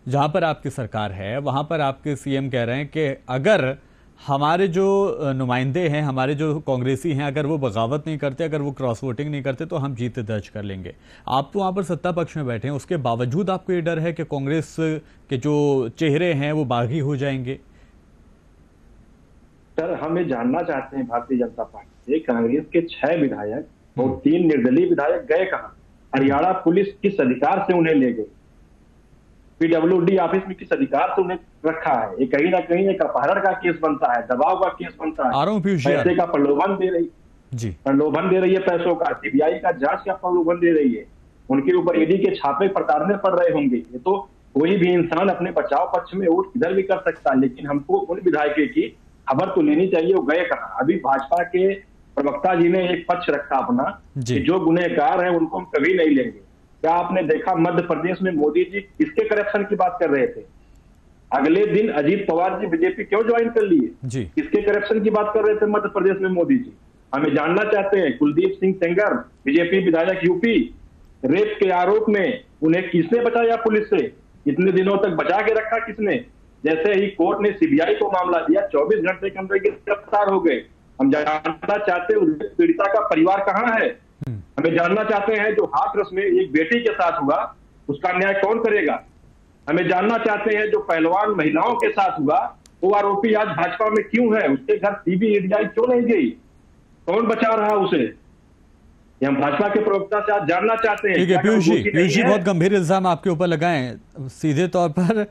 जहां पर आपकी सरकार है वहां पर आपके सीएम कह रहे हैं कि अगर हमारे जो नुमाइंदे हैं, हमारे जो कांग्रेसी हैं, अगर वो बगावत नहीं करते, अगर वो क्रॉस वोटिंग नहीं करते तो हम जीत दर्ज कर लेंगे। आप तो वहां पर सत्ता पक्ष में बैठे हैं, उसके बावजूद आपको ये डर है कि कांग्रेस के जो चेहरे हैं वो बागी हो जाएंगे? सर, हम ये जानना चाहते हैं भारतीय जनता पार्टी से, कांग्रेस के 6 विधायक और 3 निर्दलीय विधायक गए कहाँ? हरियाणा पुलिस किस अधिकार से उन्हें ले गई? पीडब्ल्यूडी ऑफिस में किस अधिकार से उन्हें रखा है? ये कहीं ना कहीं एक अपहरण का केस बनता है, दबाव का केस बनता है, पैसे का प्रलोभन दे रही है पैसों का, सीबीआई का जांच का प्रलोभन दे रही है, उनके ऊपर ईडी के छापे पड़तालने पड़ रहे होंगे। ये तो कोई भी इंसान अपने बचाव पक्ष में वोट किधर भी कर सकता है, लेकिन हमको उन विधायकों की खबर तो लेनी चाहिए वो गए कहाँ। अभी भाजपा के प्रवक्ता जी ने एक पक्ष रखा अपना कि जो गुनहगार है उनको हम कभी नहीं लेंगे। क्या आपने देखा मध्य प्रदेश में मोदी जी किसके करप्शन की बात कर रहे थे? अगले दिन अजीत पवार जी बीजेपी क्यों ज्वाइन कर लिए? किसके करप्शन की बात कर रहे थे मध्य प्रदेश में मोदी जी? हमें जानना चाहते हैं। कुलदीप सिंह सेंगर बीजेपी विधायक यूपी, रेप के आरोप में उन्हें किसने बचाया पुलिस से? इतने दिनों तक बचा के रखा किसने? जैसे ही कोर्ट ने सीबीआई को मामला दिया 24 घंटे के अंदर गिरफ्तार हो गए। हम जानना चाहते हैं पीड़िता का परिवार कहाँ है? हमें जानना चाहते हैं जो हाथरस में एक बेटी के साथ हुआ उसका न्याय कौन करेगा? हमें जानना चाहते हैं जो पहलवान महिलाओं के साथ हुआ वो आरोपी आज भाजपा में क्यों है? उसके घर सीबीआई क्यों नहीं गई? कौन बचा रहा उसे? हम भाजपा के प्रवक्ता से आज जानना चाहते हैं। ठीक है पीयूष जी, बहुत गंभीर इल्जाम आपके ऊपर लगाए, सीधे तौर पर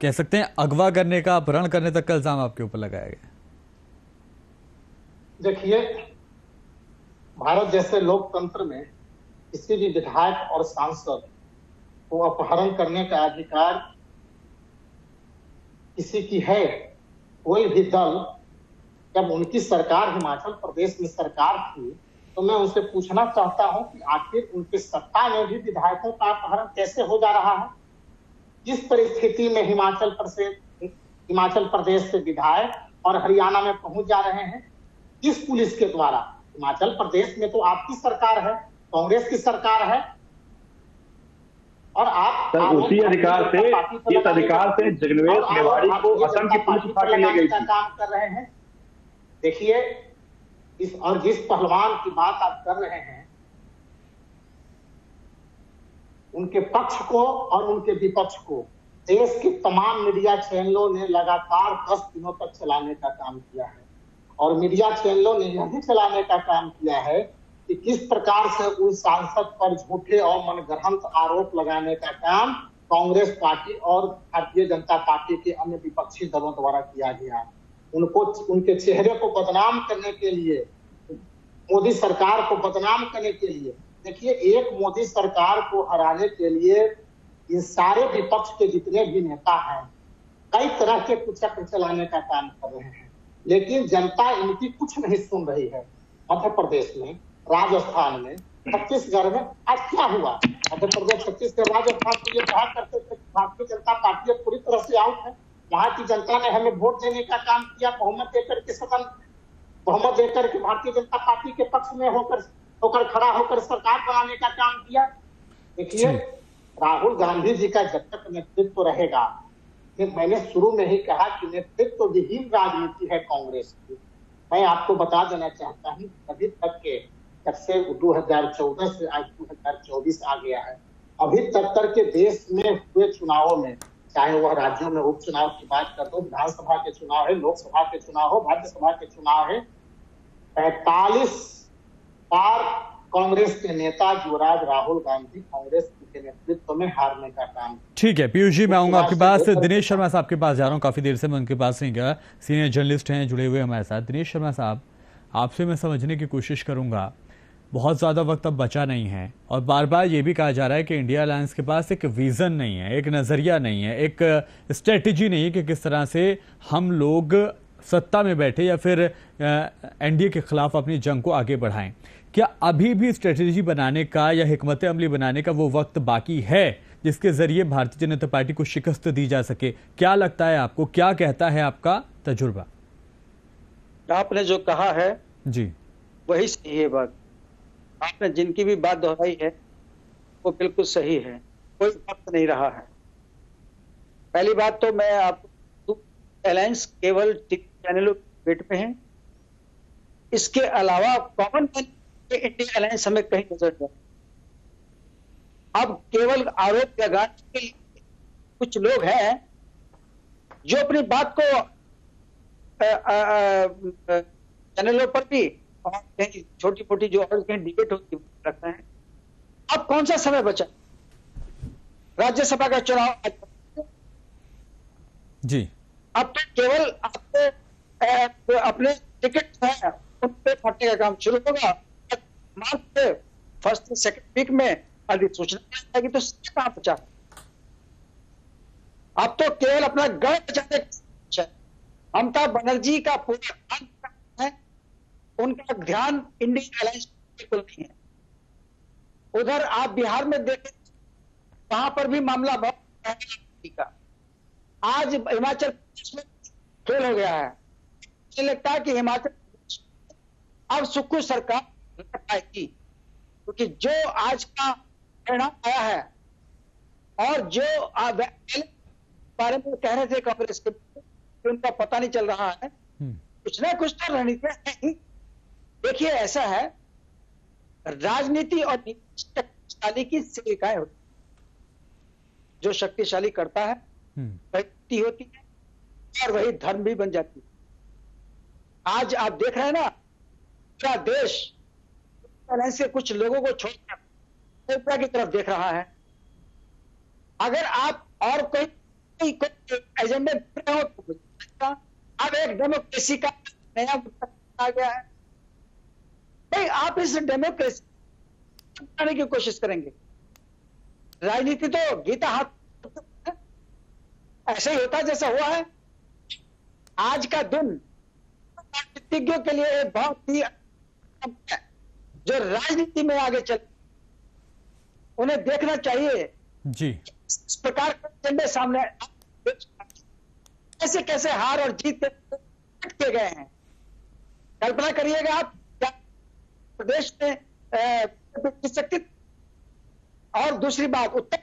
कह सकते हैं अगवा करने का, अपहरण करने तक का इल्जाम आपके ऊपर लगाया गया। देखिए, भारत जैसे लोकतंत्र में किसी भी विधायक और सांसद को अपहरण करने का अधिकार किसी की है? कोई भी दल, जब उनकी सरकार हिमाचल प्रदेश में सरकार थी तो मैं उनसे पूछना चाहता हूं कि आखिर उनकी सत्ता में भी विधायकों का अपहरण कैसे हो जा रहा है? जिस परिस्थिति में हिमाचल प्रदेश से विधायक और हरियाणा में पहुंच जा रहे हैं, किस पुलिस के द्वारा? हिमाचल प्रदेश में तो आपकी सरकार है, कांग्रेस की सरकार है, और आप उसी अधिकार से, इस अधिकार से जगनवेश मेवाड़ी को असम की पुलिस उठा के ले गई थी। काम कर रहे हैं। देखिए, जिस पहलवान की बात आप कर रहे हैं, उनके पक्ष को और उनके विपक्ष को देश के तमाम मीडिया चैनलों ने लगातार 10 दिनों तक चलाने का काम किया है। और मीडिया चैनलों ने यह भी चलाने का काम किया है कि किस प्रकार से उस सांसद पर झूठे और मनगढ़ंत आरोप लगाने का काम कांग्रेस पार्टी और भारतीय जनता पार्टी के अन्य विपक्षी दलों द्वारा किया गया। उनको उनके चेहरे को बदनाम करने के लिए, मोदी सरकार को बदनाम करने के लिए, देखिए एक मोदी सरकार को हराने के लिए ये सारे विपक्ष के जितने भी नेता हैं कई तरह के कुचक्र चलाने का काम कर रहे हैं, लेकिन जनता इनकी कुछ नहीं सुन रही है। मध्य प्रदेश में, राजस्थान में, छत्तीसगढ़ में आज क्या हुआ? मध्य प्रदेश, छत्तीसगढ़, राजस्थान को ये कहा करते थे भारतीय जनता पार्टी पूरी तरह से आउट है। वहां की जनता ने हमें वोट देने का काम किया, बहुमत देकर के सदन, बहुमत देकर के भारतीय जनता पार्टी के पक्ष में होकर खड़ा होकर सरकार बनाने का काम किया। देखिए राहुल गांधी जी का जब तक नेतृत्व रहेगा, फिर मैंने शुरू में ही कहा कि नेतृत्व विहीन राजनीति है कांग्रेस की। मैं आपको बता देना चाहता हूँ अभी तक के, जब से 2014 से आज 2024 आ गया है, अभी तक के देश में हुए चुनावों में, चाहे वह राज्यों में उपचुनाव की बात कर दो, विधानसभा के चुनाव है, लोकसभा के चुनाव हो, राज्यसभा के चुनाव है, 45 बार कांग्रेस के नेता युवराज राहुल गांधी कांग्रेस के नेतृत्व में हारने का काम। ठीक है पीयूष जी, मैं आऊंगा आपके पास। दिनेश शर्मा साहब के पास जा रहा हूं, काफी देर से मैं उनके पास नहीं गया, सीनियर जर्नलिस्ट हैं जुड़े हुए हमारे साथ। दिनेश शर्मा साहब, आपसे मैं समझने की कोशिश करूंगा, बहुत ज़्यादा वक्त अब बचा नहीं है और बार बार ये भी कहा जा रहा है कि इंडिया अलायंस के पास एक विज़न नहीं है, एक नज़रिया नहीं है, एक स्ट्रेटजी नहीं है कि किस तरह से हम लोग सत्ता में बैठे या फिर एनडीए के खिलाफ अपनी जंग को आगे बढ़ाएं। क्या अभी भी स्ट्रेटजी बनाने का या हिकमत अमली बनाने का वो वक्त बाकी है जिसके जरिए भारतीय जनता पार्टी को शिकस्त दी जा सके? क्या लगता है आपको, क्या कहता है आपका तजुर्बा? आपने जो कहा है जी वही सही है। बात आपने जिनकी भी बात दोहराई है वो बिल्कुल सही है, कोई वक्त नहीं रहा है। पहली बात तो मैं आपको, अलायंस केवल चैनलों पेट में है, इसके अलावा कॉमन मैन इंडिया अलायंस हमें कहीं नजर नहीं। अब केवल आरोप लगाने के लिए कुछ लोग हैं जो अपनी बात को चैनलों पर भी और कहीं छोटी मोटी जो और कहीं डिबेट होती है रखते हैं। अब कौन सा समय बचा? राज्यसभा का चुनाव जी, अब तो केवल आपको अपने टिकट है उन पे फटने का काम शुरू होगा। मार्च से फर्स्ट सेकंड वीक में अधिसूचना आएगी तो कहां बचा? अब तो केवल अपना गढ़ बचाने का ममता बनर्जी का पूरा ध्यान है, उनका ध्यान इंडियन अलायंस बिल्कुल नहीं है। उधर आप बिहार में देखें, वहां पर भी मामला बहुत का। आज हिमाचल प्रदेश में फेल हो गया है। मुझे लगता है कि हिमाचल प्रदेश अब सुखू सरकार आएगी, क्योंकि जो आज का परिणाम आया है और जो बारे में कह रहे थे कांग्रेस के, उनका पता नहीं चल रहा है। कुछ ना कुछ तो रणनीति है। देखिए ऐसा है, राजनीति और शक्तिशाली की सेविकाएं होती, जो शक्तिशाली करता है वही होती है और वही धर्म भी बन जाती है। आज आप देख रहे हैं ना, पूरा देश से कुछ लोगों को छोड़कर की तरफ देख रहा है। अगर आप और कोई एजेंडे हो तो अब एक डेमोक्रेसी का नया मुद्दा आ गया है। भाई आप इस डेमोक्रेसी बनाने की कोशिश करेंगे, राजनीति तो गीता हाथ ऐसे ही होता जैसा हुआ है। आज का दिन राजनीतिज्ञों के लिए बहुत ही जो राजनीति में आगे चल, उन्हें देखना चाहिए जी इस प्रकार के एजेंडे सामने कैसे कैसे हार और जीत के गए हैं। कल्पना करिएगा आप, क्या प्रदेश में शक्ति। और दूसरी बात, उत्तर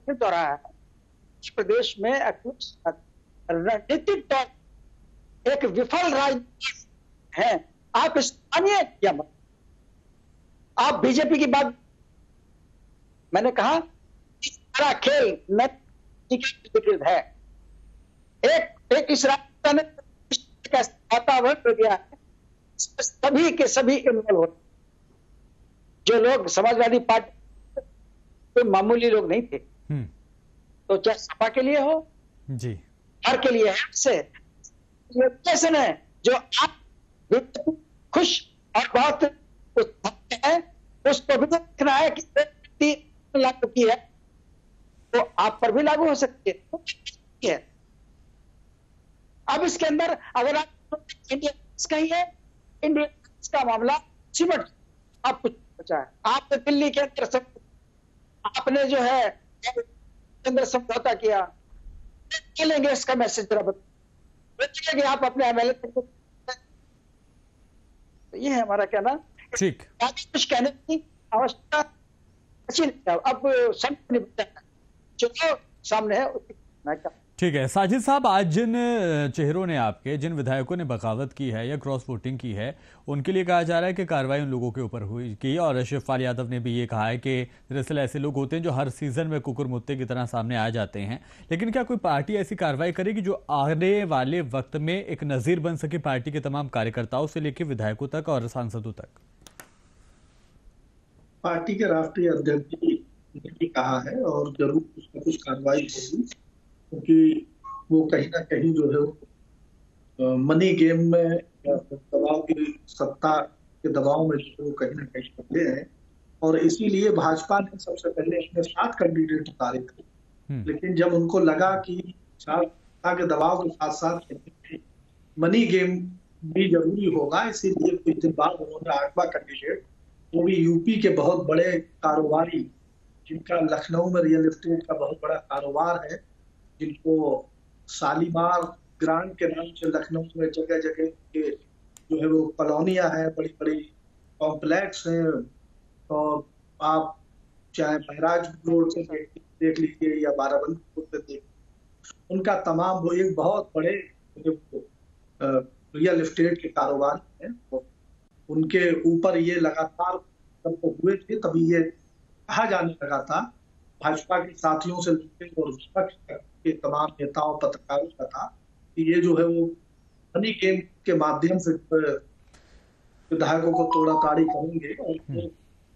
हो रहा है प्रदेश में रणनीतिक तौर एक विफल राजनीति है। आप स्थानीय क्या, आप बीजेपी की बात, मैंने कहा कि सारा खेल विकृत है। एक इस रास्ते ने वातावरण कर दिया है, सभी के सभी इन्वॉल्व हो। जो लोग समाजवादी पार्टी कोई मामूली लोग नहीं थे, तो चाहे सपा के लिए हो जी, हर के लिए है। से ये कैसे है जो आप खुश और बहुत है, उसको भी देखना है कि लागू की है तो आप पर भी लागू हो सकती है। अब इसके अंदर अगर आप इंडिया कहिए, इंडिया का मामला सिमट, आप कुछ बचा है। आपने दिल्ली के अंदर सब आपने जो है अंदर समझौता किया, चलेंगे इसका मैसेज जरा बताइए आप अपने एमएलए तक। तो ये है हमारा कहना। ठीक, कुछ कहने की आवश्यकता अब जो सामने है। ठीक है साजिद साहब, आज जिन चेहरों ने आपके, जिन विधायकों ने बगावत की है या क्रॉस वोटिंग की है, उनके लिए कहा जा रहा है कि कार्रवाई उन लोगों के ऊपर हुई की, और शिवपाल यादव ने भी ये कहा है कि दरअसल ऐसे लोग होते हैं जो हर सीजन में कुकुर मुत्ते की तरह सामने आ जाते हैं। लेकिन क्या कोई पार्टी ऐसी कार्रवाई करेगी जो आने वाले वक्त में एक नजीर बन सके पार्टी के तमाम कार्यकर्ताओं से लेकर विधायकों तक और सांसदों तक? पार्टी के राष्ट्रीय अध्यक्ष ने भी कहा है और जरूर उसमें कुछ कार्रवाई होगी, क्योंकि वो कहीं ना कहीं जो है वो मनी गेम में दबाव की सत्ता के दबाव में जो कहीं ना कहीं फंसे हैं। और इसीलिए भाजपा ने सबसे पहले अपने 7 कैंडिडेट उतारे थे, लेकिन जब उनको लगा कि सत्ता के दबाव के साथ साथ मनी गेम भी जरूरी होगा, इसीलिए कुछ दिन बाद उन्होंने 8वां कैंडिडेट, वो भी यूपी के बहुत बड़े कारोबारी जिनका लखनऊ में रियल एस्टेट का बहुत बड़ा कारोबार है, जिनको शालीमार ग्रांड के नाम से लखनऊ में जगह जगह के जो है वो कॉलोनियां हैं, बड़ी बड़ी कॉम्प्लेक्स हैं, और आप चाहे महराज रोड से देख लीजिए या बाराबंकी रोड से देख, उनका तमाम वो एक बहुत बड़े रियल एस्टेट के कारोबार हैं। उनके ऊपर ये लगातार जब हुए थे तभी ये कहा जाने लगा था, भाजपा के साथियों से लेकर और विपक्ष के तमाम नेताओं पत्रकारों का था कि ये जो है वो मनी गेम के माध्यम से विधायकों को तोड़ा ताड़ी करेंगे, और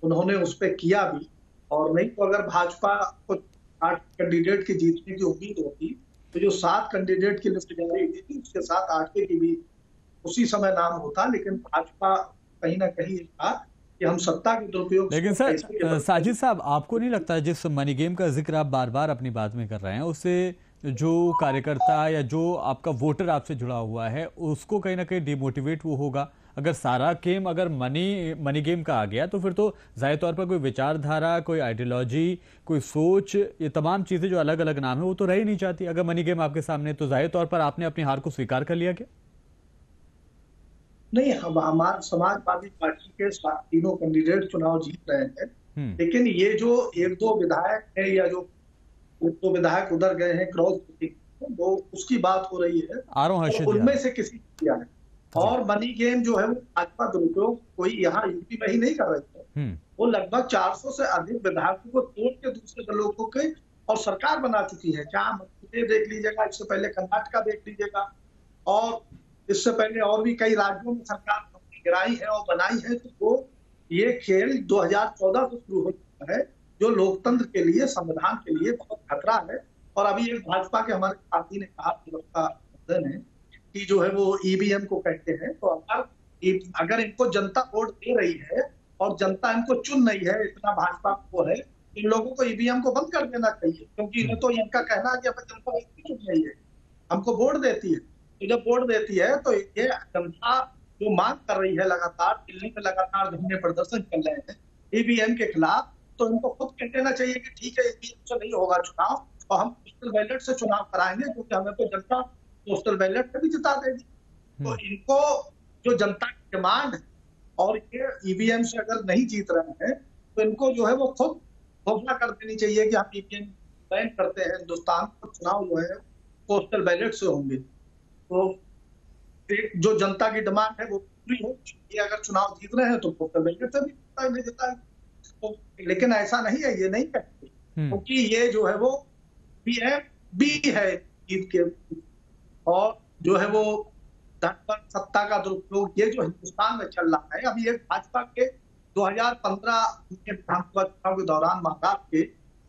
उन्होंने उस पर किया भी। और नहीं तो अगर भाजपा को 8 कैंडिडेट के जीतने की उम्मीद होती तो जो 7 कैंडिडेट की लिस्ट जारी हुई थी उसके साथ 8वें की भी उसी समय नाम होता। लेकिन भाजपा कहीं ना कहीं था कि हम सत्ता के दुरुपयोग। लेकिन सर साजिद साहब, आपको नहीं लगता जिस मनी गेम का जिक्र आप बार बार अपनी बात में कर रहे हैं, उससे जो कार्यकर्ता या जो आपका वोटर आपसे जुड़ा हुआ है उसको कहीं ना कहीं डिमोटिवेट वो होगा? अगर सारा गेम अगर मनी गेम का आ गया तो फिर तो जाहिर तौर पर कोई विचारधारा, कोई आइडियोलॉजी, कोई सोच, ये तमाम चीजें जो अलग अलग नाम है वो तो रह ही नहीं चाहती। अगर मनी गेम आपके सामने तो जाहिर तौर पर आपने अपनी हार को स्वीकार कर लिया क्या? नहीं, हम हमारे समाजवादी पार्टी के 3 कैंडिडेट चुनाव जीत रहे हैं, लेकिन ये जो 1-2 विधायक है या जो 1-2 विधायक उधर गए हैं क्रॉस वोटिंग, वो उसकी बात हो रही है, उनमें से किसी किया है। और मनी गेम जो है वो भाजपा दुरुपयोग कोई यहाँ यूपी में ही नहीं कर रही है, वो लगभग 400 से अधिक विधायकों को तोड़ के दूसरे दलों को के और सरकार बना चुकी है। जहाँ मध्य देख लीजिएगा, इससे पहले कर्नाटका देख लीजिएगा, और इससे पहले और भी कई राज्यों में सरकार गिराई है और बनाई है। तो वो ये खेल 2014 से शुरू हो चुका है, जो लोकतंत्र के लिए, संविधान के लिए बहुत खतरा है। और अभी एक भाजपा के हमारे साथी ने कहा है कि जो है वो ईवीएम को कहते हैं, तो अगर इनको जनता वोट दे रही है और जनता इनको चुन नहीं है, इतना भाजपा को है, इन लोगों को ईवीएम को बंद कर देना चाहिए, क्योंकि इन्हें तो इनका कहना है कि अब जनता चुन रही है, हमको वोट देती है। तो जब वोट देती है तो ये जनता जो मांग कर रही है, लगातार दिल्ली में लगातार धरने प्रदर्शन कर रहे हैं ईवीएम के खिलाफ, तो इनको खुद कह देना चाहिए कि ठीक है, ईवीएम से नहीं होगा चुनाव और हम पोस्टल बैलेट से चुनाव कराएंगे, क्योंकि हमें तो जनता पोस्टल बैलेट से भी जिता देगी। तो इनको जो जनता की डिमांड है, और ये ईवीएम से अगर नहीं जीत रहे हैं तो इनको जो है वो खुद घोषणा कर देनी चाहिए कि हम ईवीएम बैन करते हैं, हिंदुस्तान को चुनाव जो है पोस्टल बैलेट से होंगे। तो जो जनता की डिमांड है वो पूरी हो, अगर चुनाव जीत रहे हैं तो पोस्टल बैलेट से भी जिता है। तो लेकिन ऐसा नहीं है, ये नहीं कहते, क्योंकि ये जो है वो बी है ईद के, और जो है वो धन पर सत्ता का दुरुपयोग ये जो हिंदुस्तान में चल रहा है। अभी एक भाजपा के 2015 के विधानसभा चुनाव के दौरान महाराष्ट्र के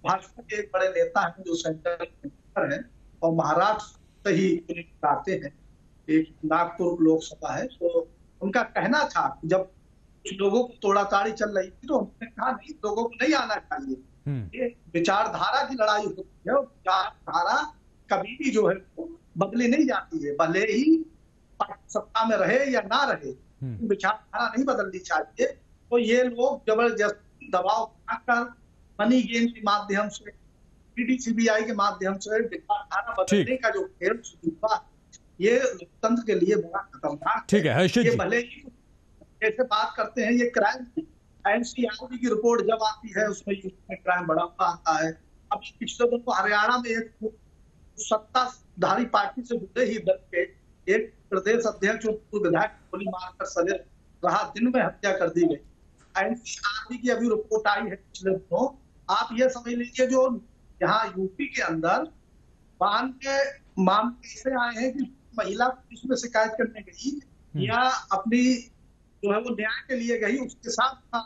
भाजपा के एक बड़े नेता हैं जो सेंट्रल मिनिस्टर हैं और महाराष्ट्र से ही आते हैं, एक नागपुर लोकसभा है, तो उनका कहना था कि जब कुछ लोगों को तोड़ाताड़ी चल रही थी तो उन्होंने कहा नहीं, लोगों को नहीं आना चाहिए, ये विचारधारा की लड़ाई होती है और विचारधारा कभी भी जो है वो बदली नहीं जाती है, भले ही सत्ता में रहे या ना रहे, विचारधारा नहीं बदलनी चाहिए। तो ये लोग जबरदस्ती दबाव बनाकर मनी गेम के माध्यम से, ईडी सीबीआई के माध्यम से विचारधारा बदलने का जो खेल शुरू हुआ, ये लोकतंत्र के लिए बड़ा खतरनाक ठीक है। ये भले ही जैसे बात करते हैं ये क्राइम की एनसीआरबी की रिपोर्ट जब आती है उसमें यूपी में क्राइम बढ़ा हुआ आता है। अब पिछले दिन को हरियाणा में एक सत्ताधारी पार्टी से जुड़े ही दल के एक प्रदेश अध्यक्ष और विधायक गोली मारकर सजे रहा, दिन में हत्या कर दी गई। एनसीआरबी की अभी रिपोर्ट आई है पिछले दिनों। आप ये समझ लीजिए जो यहाँ यूपी के अंदर बांध के मामले ऐसे आए हैं कि महिला पुलिस में शिकायत करने गई या अपनी जो है वो न्याय के लिए गई, उसके साथ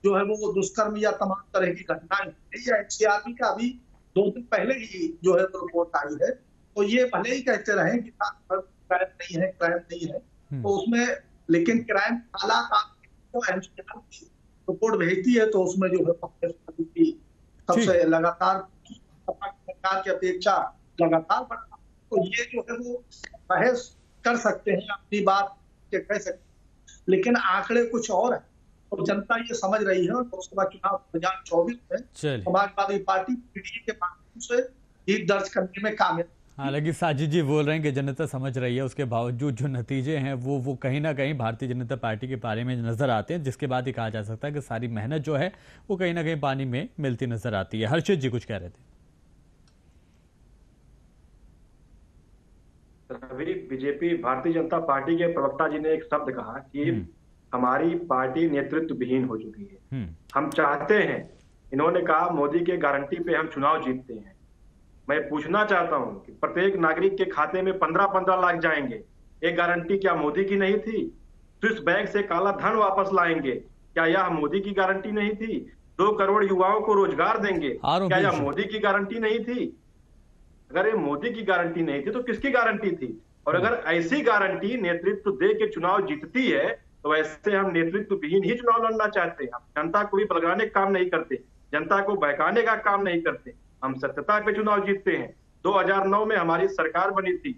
जो है वो दुष्कर्म या तमाम तरह की घटनाएं या एनसीआरबी का अभी 2 दिन पहले ही जो है वो रिपोर्ट आई है। तो ये भले ही कहते रहे कि क्राइम नहीं है, क्राइम नहीं है, तो उसमें लेकिन क्राइम काला तो एनसीआरबी रिपोर्ट भेजती है तो उसमें जो है सबसे लगातार सरकार की अपेक्षा लगातार बढ़ता। तो ये जो है वो बहस कर सकते हैं, अपनी बात कह सकते हैं, लेकिन आंकड़े कुछ और है और जनता ये समझ रही है। लोकसभा चुनाव 2024 में समाजवादी पार्टी पीडीए के माध्यम से जीत दर्ज करने में कामयाब। हालांकि साजिद जी बोल रहे हैं कि जनता समझ रही है, उसके बावजूद जो नतीजे हैं वो कहीं ना कहीं भारतीय जनता पार्टी के बारे में नजर आते हैं, जिसके बाद ही कहा जा सकता है कि सारी मेहनत जो है वो कहीं ना कहीं पानी में मिलती नजर आती है। हर्षित जी कुछ कह रहे थे। अभी बीजेपी भारतीय जनता पार्टी के प्रवक्ता जी ने एक शब्द कहा कि हमारी पार्टी नेतृत्व विहीन हो चुकी है। हम चाहते हैं, इन्होंने कहा मोदी के गारंटी पे हम चुनाव जीतते हैं। मैं पूछना चाहता हूं कि प्रत्येक नागरिक के खाते में 15-15 लाख जाएंगे, ये गारंटी क्या मोदी की नहीं थी? स्विस बैंक से काला धन वापस लाएंगे, क्या यह मोदी की गारंटी नहीं थी? 2 करोड़ युवाओं को रोजगार देंगे, क्या यह मोदी की गारंटी नहीं थी? अगर ये मोदी की गारंटी नहीं थी तो किसकी गारंटी थी? और अगर ऐसी गारंटी नेतृत्व दे के चुनाव जीतती है तो ऐसे हम नेतृत्व विहीन ही चुनाव लड़ना चाहते हैं। हम जनता को भी बलगाने का काम नहीं करते, जनता को बहकाने का काम नहीं करते, हम सत्यता पे चुनाव जीतते हैं। 2009 में हमारी सरकार बनी थी,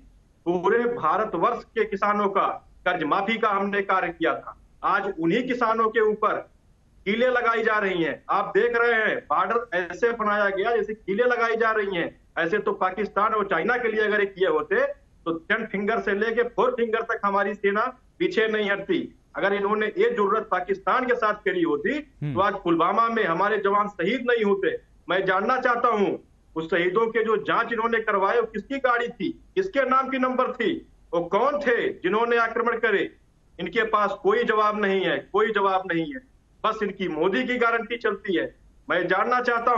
पूरे भारतवर्ष के किसानों का कर्ज माफी का हमने कार्य किया था। आज उन्हीं किसानों के ऊपर कीलें लगाई जा रही हैं। आप देख रहे हैं बॉर्डर ऐसे बनाया गया जैसे कीलें लगाई जा रही हैं। ऐसे तो पाकिस्तान और चाइना के लिए अगर किए होते तो 10 फिंगर से लेके 4 फिंगर तक हमारी सेना पीछे नहीं हटती। अगर इन्होंने ये जरूरत पाकिस्तान के साथ करी होती तो आज पुलवामा में हमारे जवान शहीद नहीं होते। मैं जानना चाहता हूं उस शहीदों के जो जांच इन्होंने करवाए वो किसकी गाड़ी थी, किसके नाम की नंबर थी, वो कौन थे जिन्होंने आक्रमण करे? इनके पास कोई जवाब नहीं है, कोई जवाब नहीं है, बस इनकी मोदी की गारंटी चलती है। मैं जानना चाहता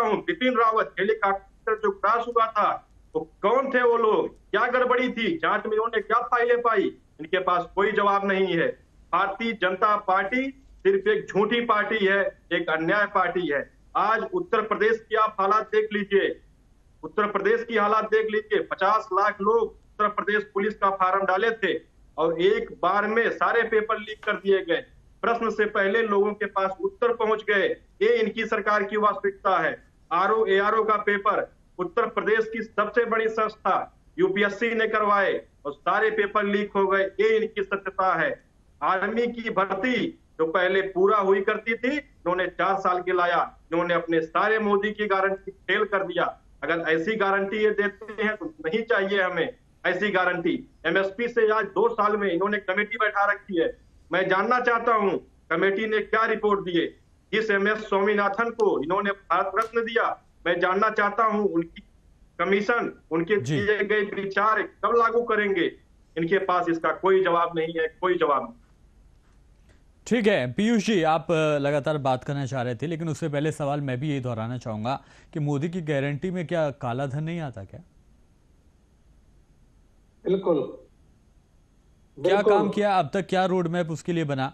हूं बिपिन रावत हेलीकॉप्टर जो क्रैश हुआ था वो कौन थे वो लोग, क्या गड़बड़ी थी, जांच में इन्होंने क्या फाइलें पाई? इनके पास कोई जवाब नहीं है। भारतीय जनता पार्टी सिर्फ एक झूठी पार्टी है, एक अन्याय पार्टी है। आज उत्तर प्रदेश की आप हालात देख लीजिए, उत्तर प्रदेश की हालात देख लीजिए। 50 लाख लोग उत्तर प्रदेश पुलिस का फार्म डाले थे और एक बार में सारे पेपर लीक कर दिए गए। प्रश्न से पहले लोगों के पास उत्तर पहुंच गए। ये इनकी सरकार की वास्तविकता है। ARO का पेपर उत्तर प्रदेश की सबसे बड़ी संस्था यूपीएससी ने करवाए और सारे पेपर लीक हो गए। ये इनकी सत्यता है। आर्मी की भर्ती जो पहले पूरा हुई करती थी, इन्होंने 4 साल के लाया। इन्होंने अपने सारे मोदी की गारंटी फेल कर दिया। अगर ऐसी गारंटी ये देते हैं तो नहीं चाहिए हमें ऐसी गारंटी। एमएसपी से आज 2 साल में इन्होंने कमेटी बैठा रखी है। मैं जानना चाहता हूं कमेटी ने क्या रिपोर्ट दिए? जिस MS स्वामीनाथन को इन्होंने भारत रत्न दिया, मैं जानना चाहता हूं उनकी कमीशन, उनके दिए गए विचार कब लागू करेंगे? इनके पास इसका कोई जवाब नहीं है, कोई जवाब नहीं। ठीक है पीयूष जी, आप लगातार बात करना चाह रहे थे, लेकिन उससे पहले सवाल मैं भी यही दोहराना चाहूंगा कि मोदी की गारंटी में क्या काला धन नहीं आता क्या? बिल्कुल। क्या काम किया अब तक, क्या रोड मैप उसके लिए बना?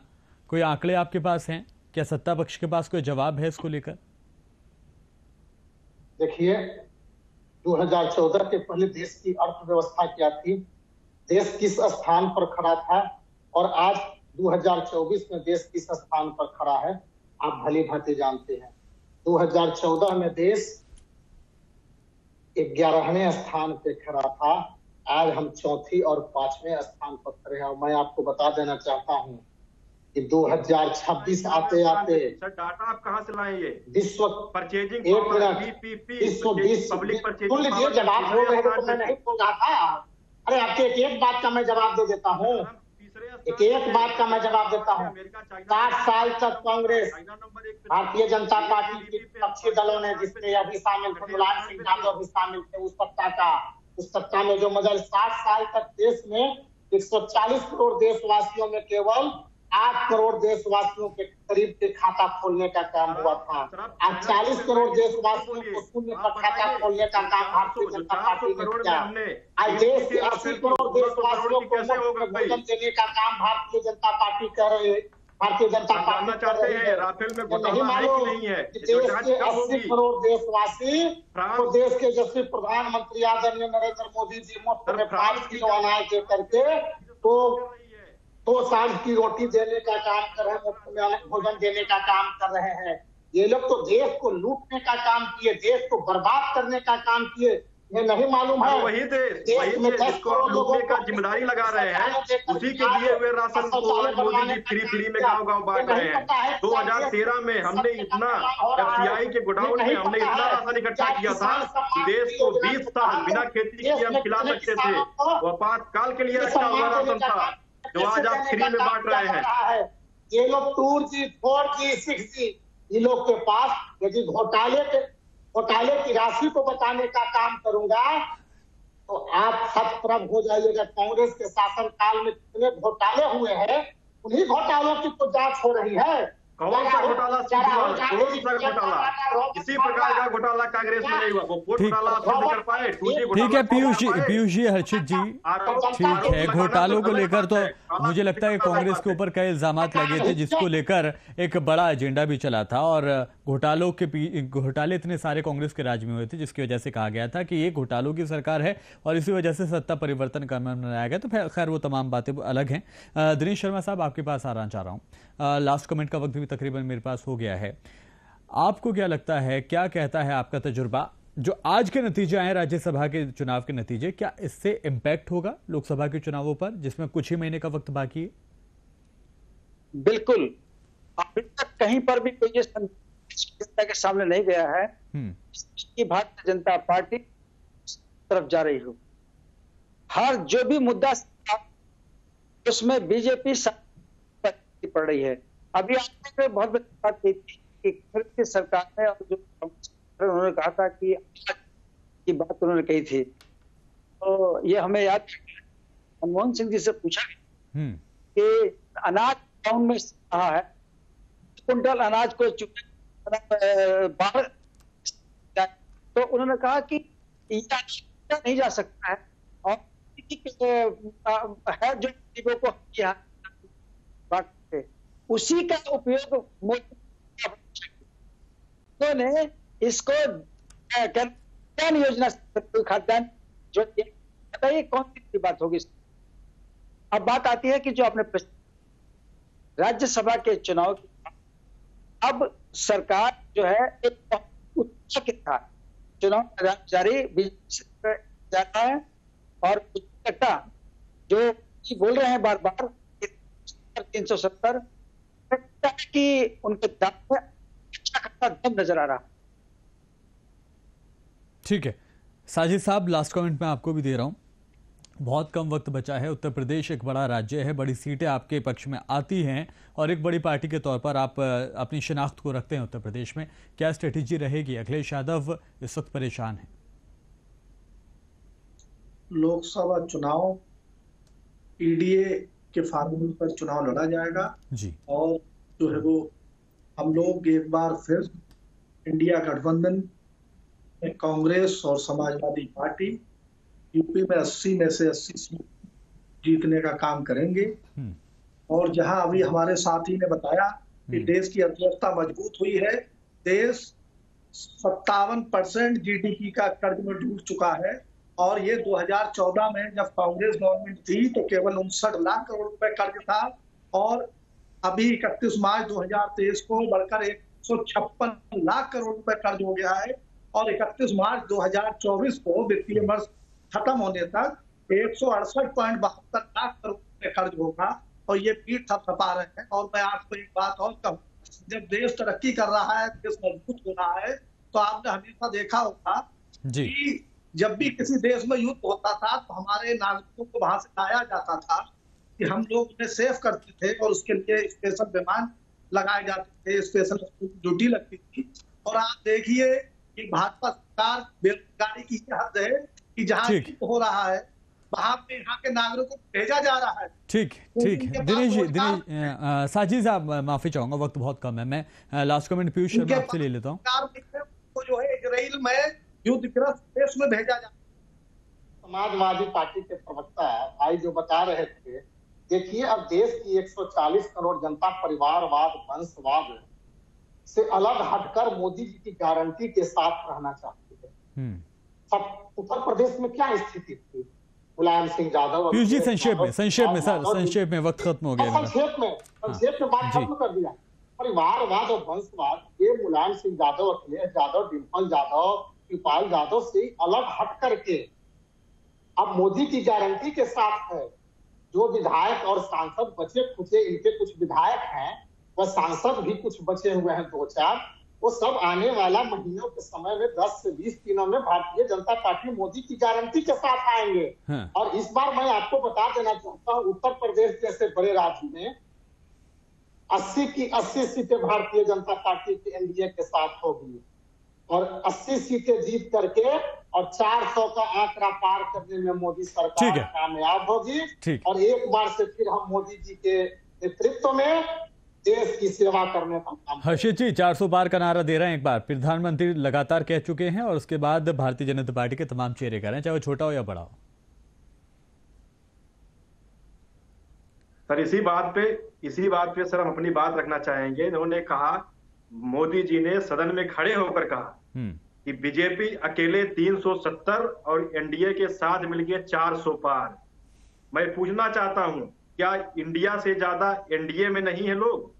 कोई आंकड़े आपके पास हैं क्या? सत्ता पक्ष के पास कोई जवाब है इसको लेकर? देखिए, 2014 के पहले देश की अर्थव्यवस्था क्या थी, देश किस स्थान पर खड़ा था, और आज 2024 में देश किस स्थान पर खड़ा है, आप भली भांति जानते हैं। 2014 में देश 11वें स्थान पे खड़ा था, आज हम चौथी और 5वें स्थान पर खड़े हैं। मैं आपको बता देना चाहता हूं कि 2026 आते आते सर डाटा आप कहां से लाए? ये विश्व परचेजिंग पब्लिक परचेजिंग सुन लीजिए, जवाब बोल रहे तो मैं नहीं बोल रहा था। अरे आपके एक बात का मैं जवाब दे देता हूँ, एक बात का मैं जवाब देता हूँ। 60 साल तक कांग्रेस, भारतीय जनता पार्टी के विपक्षी दलों ने, जिसमें अभी शामिल थे, मुलायम सिंह यादव भी शामिल थे, उस सत्ता में जो मजा 60 साल तक देश में 140 करोड़ देशवासियों में केवल 8 करोड़ देशवासियों के करीब के खाता खोलने का काम हुआ था। आज 40 करोड़ देशवासियों को शून्य पर खाता खोलने का काम भारतीय जनता पार्टी ने किया। आज देश के 80 करोड़ देशवासियों को मुफ्त में भोजन देने का काम भारतीय जनता पार्टी कर रही है। भारतीय जनता पार्टी कर रही है। राफेल में नहीं मालूम कि देश के 80 करोड़ देशवासी तो देश के यशस्वी प्रधानमंत्री आदरणीय नरेंद्र मोदी जी मुफ्त में 5 किलो अनाज दे करके तो 2 साल की रोटी देने का काम कर रहे हैं, मुफ्त में भोजन देने का काम कर रहे हैं। ये लोग तो देश को लूटने का काम किए, देश को बर्बाद करने का काम किए। ये नहीं मालूम है वही देश जिसको आप लूटने का जिम्मेदारी लगा रहे हैं, उसी के दिए हुए राशन को मोदी जी फ्री में गाँव बांट रहे हैं। 2013 में हमने इतना FCI के गोडाउन में हमने इतना राशन इकट्ठा किया था कि देश को 20 साल बिना खेती किए हम खिला सकते थे। वो आपातकाल के लिए रखा हुआ राशन था जो आज आप फ्री में बांट रहे हैं। ये लोग 2G 4G 6G इन लोग के पास, यदि घोटाले की राशि को बताने का काम करूंगा तो आप हतप्रभ हो जाइएगा। कांग्रेस के शासन काल में कितने घोटाले हुए हैं, उन्हीं घोटालों की तो जांच हो रही है। कौन सा घोटाला? किसी प्रकार का घोटाला कांग्रेस में नहीं हुआ। वो वोट घोटाला आप नहीं कर पाए। ठीक है पीयूष जी, हर्षित जी, ठीक है। घोटालों को लेकर तो मुझे लगता है कांग्रेस के ऊपर कई इल्जामात लगे थे, जिसको लेकर एक बड़ा एजेंडा भी चला था, और घोटाले इतने सारे कांग्रेस के राज में हुए थे जिसकी वजह से कहा गया था कि ये घोटालों की सरकार है और इसी वजह से सत्ता परिवर्तन का बनाया गया। तो खैर वो तमाम बातें अलग हैं। दिनेश शर्मा साहब, आपके पास आना चाह रहा हूँ। लास्ट कमेंट का वक्त भी तकरीबन मेरे पास हो गया है। आपको क्या लगता है, क्या कहता है आपका तजुर्बा, जो आज के नतीजे आए राज्यसभा के चुनाव के नतीजे, क्या इससे इंपैक्ट होगा लोकसभा के चुनावों पर, जिसमें कुछ ही महीने का वक्त बाकी है? बिल्कुल, अभी तक कहीं पर भी कोई जनता के सामने नहीं गया है कि भारतीय जनता पार्टी तरफ जा रही हो। हर जो भी मुद्दा उसमें बीजेपी पड़ रही है। अभी आपने बहुत बड़ी बात की थी कि केंद्र की सरकार ने, और जो उन्होंने कहा था कि की बात उन्होंने कही थी, तो ये हमें याद मनमोहन सिंह जी से पूछा कि अनाज अकाउंट में रहा है, कुंटल अनाज को बाहर, तो उन्होंने कहा कि नहीं जा सकता है, और है जो गरीबों को बांटते उसी का उपयोग उन्होंने इसको खाद्यान्न योजना, खाद्यान्न जो बताइए कौन सी बात होगी। अब बात आती है कि जो आपने राज्यसभा के चुनाव की, अब सरकार जो है एक उत्साह के था चुनाव जारी जाता है, और जो बोल रहे हैं बार बार 370 कि उनके दाम में अच्छा खासा दम नजर आ रहा। ठीक है साजिद साहब, लास्ट कमेंट मैं आपको भी दे रहा हूं। बहुत कम वक्त बचा है। उत्तर प्रदेश एक बड़ा राज्य है, बड़ी सीटें आपके पक्ष में आती हैं, और एक बड़ी पार्टी के तौर पर आप अपनी शिनाख्त को रखते हैं उत्तर प्रदेश में। क्या स्ट्रेटेजी रहेगी? अखिलेश यादव इस वक्त परेशान है। लोकसभा चुनाव ईडीए के फार्मूले पर चुनाव लड़ा जाएगा जी। और जो है वो हम लोग एक बार फिर इंडिया गठबंधन में कांग्रेस और समाजवादी पार्टी यूपी में 80 में से 80 सीट जीतने का काम करेंगे। और जहां अभी हमारे साथी ने बताया कि देश की अर्थव्यवस्था मजबूत हुई है, देश 57% जीडीपी का कर्ज में डूब चुका है और ये 2014 में जब कांग्रेस गवर्नमेंट थी तो केवल 59 लाख करोड़ रुपए कर्ज था और अभी 31 मार्च 2023 को बढ़कर 156 लाख करोड़ रुपए कर्ज हो गया है और 31 मार्च 2024 को वित्तीय वर्ष खत्म होने तक 168.72 लाख करोड़ रुपए कर्ज होगा और ये पीठ थपथपा रहे हैं। और मैं आपको एक बात और कहूँ, जब देश तरक्की कर रहा है, देश मजबूत हो रहा है, तो आपने हमेशा देखा होगा कि जब भी किसी देश में युद्ध होता था तो हमारे नागरिकों को वहां से लाया जाता था कि हम लोग उन्हें सेव करते थे और उसके लिए स्पेशल विमान लगाए जाते थे, स्पेशल ड्यूटी लगती थी। और आप देखिए कि भाजपा सरकार बेरोजगारी की हद है कि जहाँ युद्ध हो रहा है वहां पे यहाँ के नागरिकों को भेजा जा रहा है। ठीक है दिनेश जी, साजिद साहब माफी चाहूंगा, वक्त बहुत कम है। मैं लास्ट कमेंट पीयूष शर्मा आपसे ले लेता हूँ। जो है इजराइल में युद्धग्रस्त देश में भेजा जा। समाजवादी पार्टी के प्रवक्ता भाई जो बता रहे थे, देखिए अब देश की 140 करोड़ जनता परिवारवाद वंशवाद से अलग हटकर मोदी जी की गारंटी के साथ रहना चाहती है। सब उत्तर प्रदेश में क्या स्थिति थी, मुलायम सिंह यादव, पीयूष जी संक्षेप में सर, संक्षेप में, वक्त खत्म हो गया। संक्षेप में बात खत्म कर दिया। परिवारवाद और वंशवाद ये मुलायम सिंह यादव, अखिलेश यादव, डिम्पल यादव, कृपाल यादव से अलग हट करके अब मोदी की गारंटी के साथ है। जो विधायक और सांसद बचे खुचे, इनके कुछ विधायक हैं, वह सांसद भी कुछ बचे हुए हैं 2-4, वो सब आने वाला महीनों के समय में 10 से 20 दिनों में भारतीय जनता पार्टी मोदी की गारंटी के साथ आएंगे। और इस बार मैं आपको बता देना चाहता हूँ, उत्तर प्रदेश जैसे बड़े राज्य में 80 की 80 सीटें भारतीय जनता पार्टी की एनडीए के साथ होगी और 80 सीटें जीत करके और 400 का आंकड़ा पार करने में मोदी सरकार कामयाब होगी। और एक बार से फिर हम मोदी जी के नेतृत्व में देश की सेवा करने का काम। हर्षित जी 400 पार का नारा दे रहे हैं एक बार, प्रधानमंत्री लगातार कह चुके हैं और उसके बाद भारतीय जनता पार्टी के तमाम चेहरे कर रहे हैं, चाहे वो छोटा हो या बड़ा हो। सर इसी बात पे सर हम अपनी बात रखना चाहेंगे। इन्होंने कहा, मोदी जी ने सदन में खड़े होकर कहा कि बीजेपी अकेले 370 और एनडीए के साथ मिलकर 400 पार। मैं पूछना चाहता हूं, क्या इंडिया से ज्यादा एनडीए में नहीं है लोग?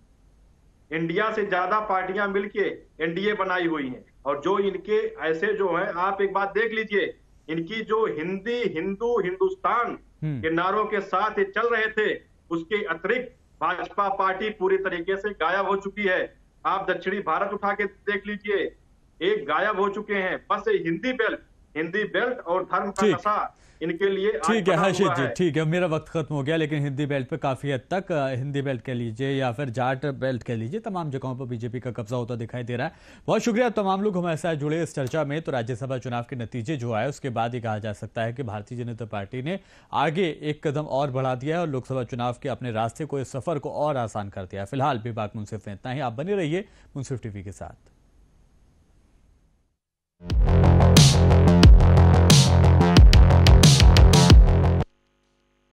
इंडिया से ज्यादा पार्टियां मिलके एनडीए बनाई हुई हैं और जो इनके ऐसे जो हैं, आप एक बात देख लीजिए, इनकी जो हिंदी, हिंदू, हिंदुस्तान के नारों के साथ ये चल रहे थे, उसके अतिरिक्त भाजपा पार्टी पूरी तरीके से गायब हो चुकी है। आप दक्षिणी भारत उठा के देख लीजिए, एक गायब हो चुके हैं। बस हिंदी बेल्ट और धर्म का नशा इनके लिए। ठीक है हर्षित जी, ठीक है, मेरा वक्त खत्म हो गया, लेकिन हिंदी बेल्ट पे काफी हद तक, हिंदी बेल्ट कह लीजिए या फिर जाट बेल्ट कह लीजिए, तमाम जगहों पर बीजेपी का कब्जा होता दिखाई दे रहा है। बहुत शुक्रिया तमाम लोग हमारे साथ जुड़े इस चर्चा में। तो राज्यसभा चुनाव के नतीजे जो आए उसके बाद ही कहा जा सकता है कि भारतीय जनता पार्टी ने आगे एक कदम और बढ़ा दिया है और लोकसभा चुनाव के अपने रास्ते को, इस सफर को और आसान कर दिया है। फिलहाल बेबाक मुंसिफ में इतना ही। आप बने रहिए मुंसिफ टीवी के साथ।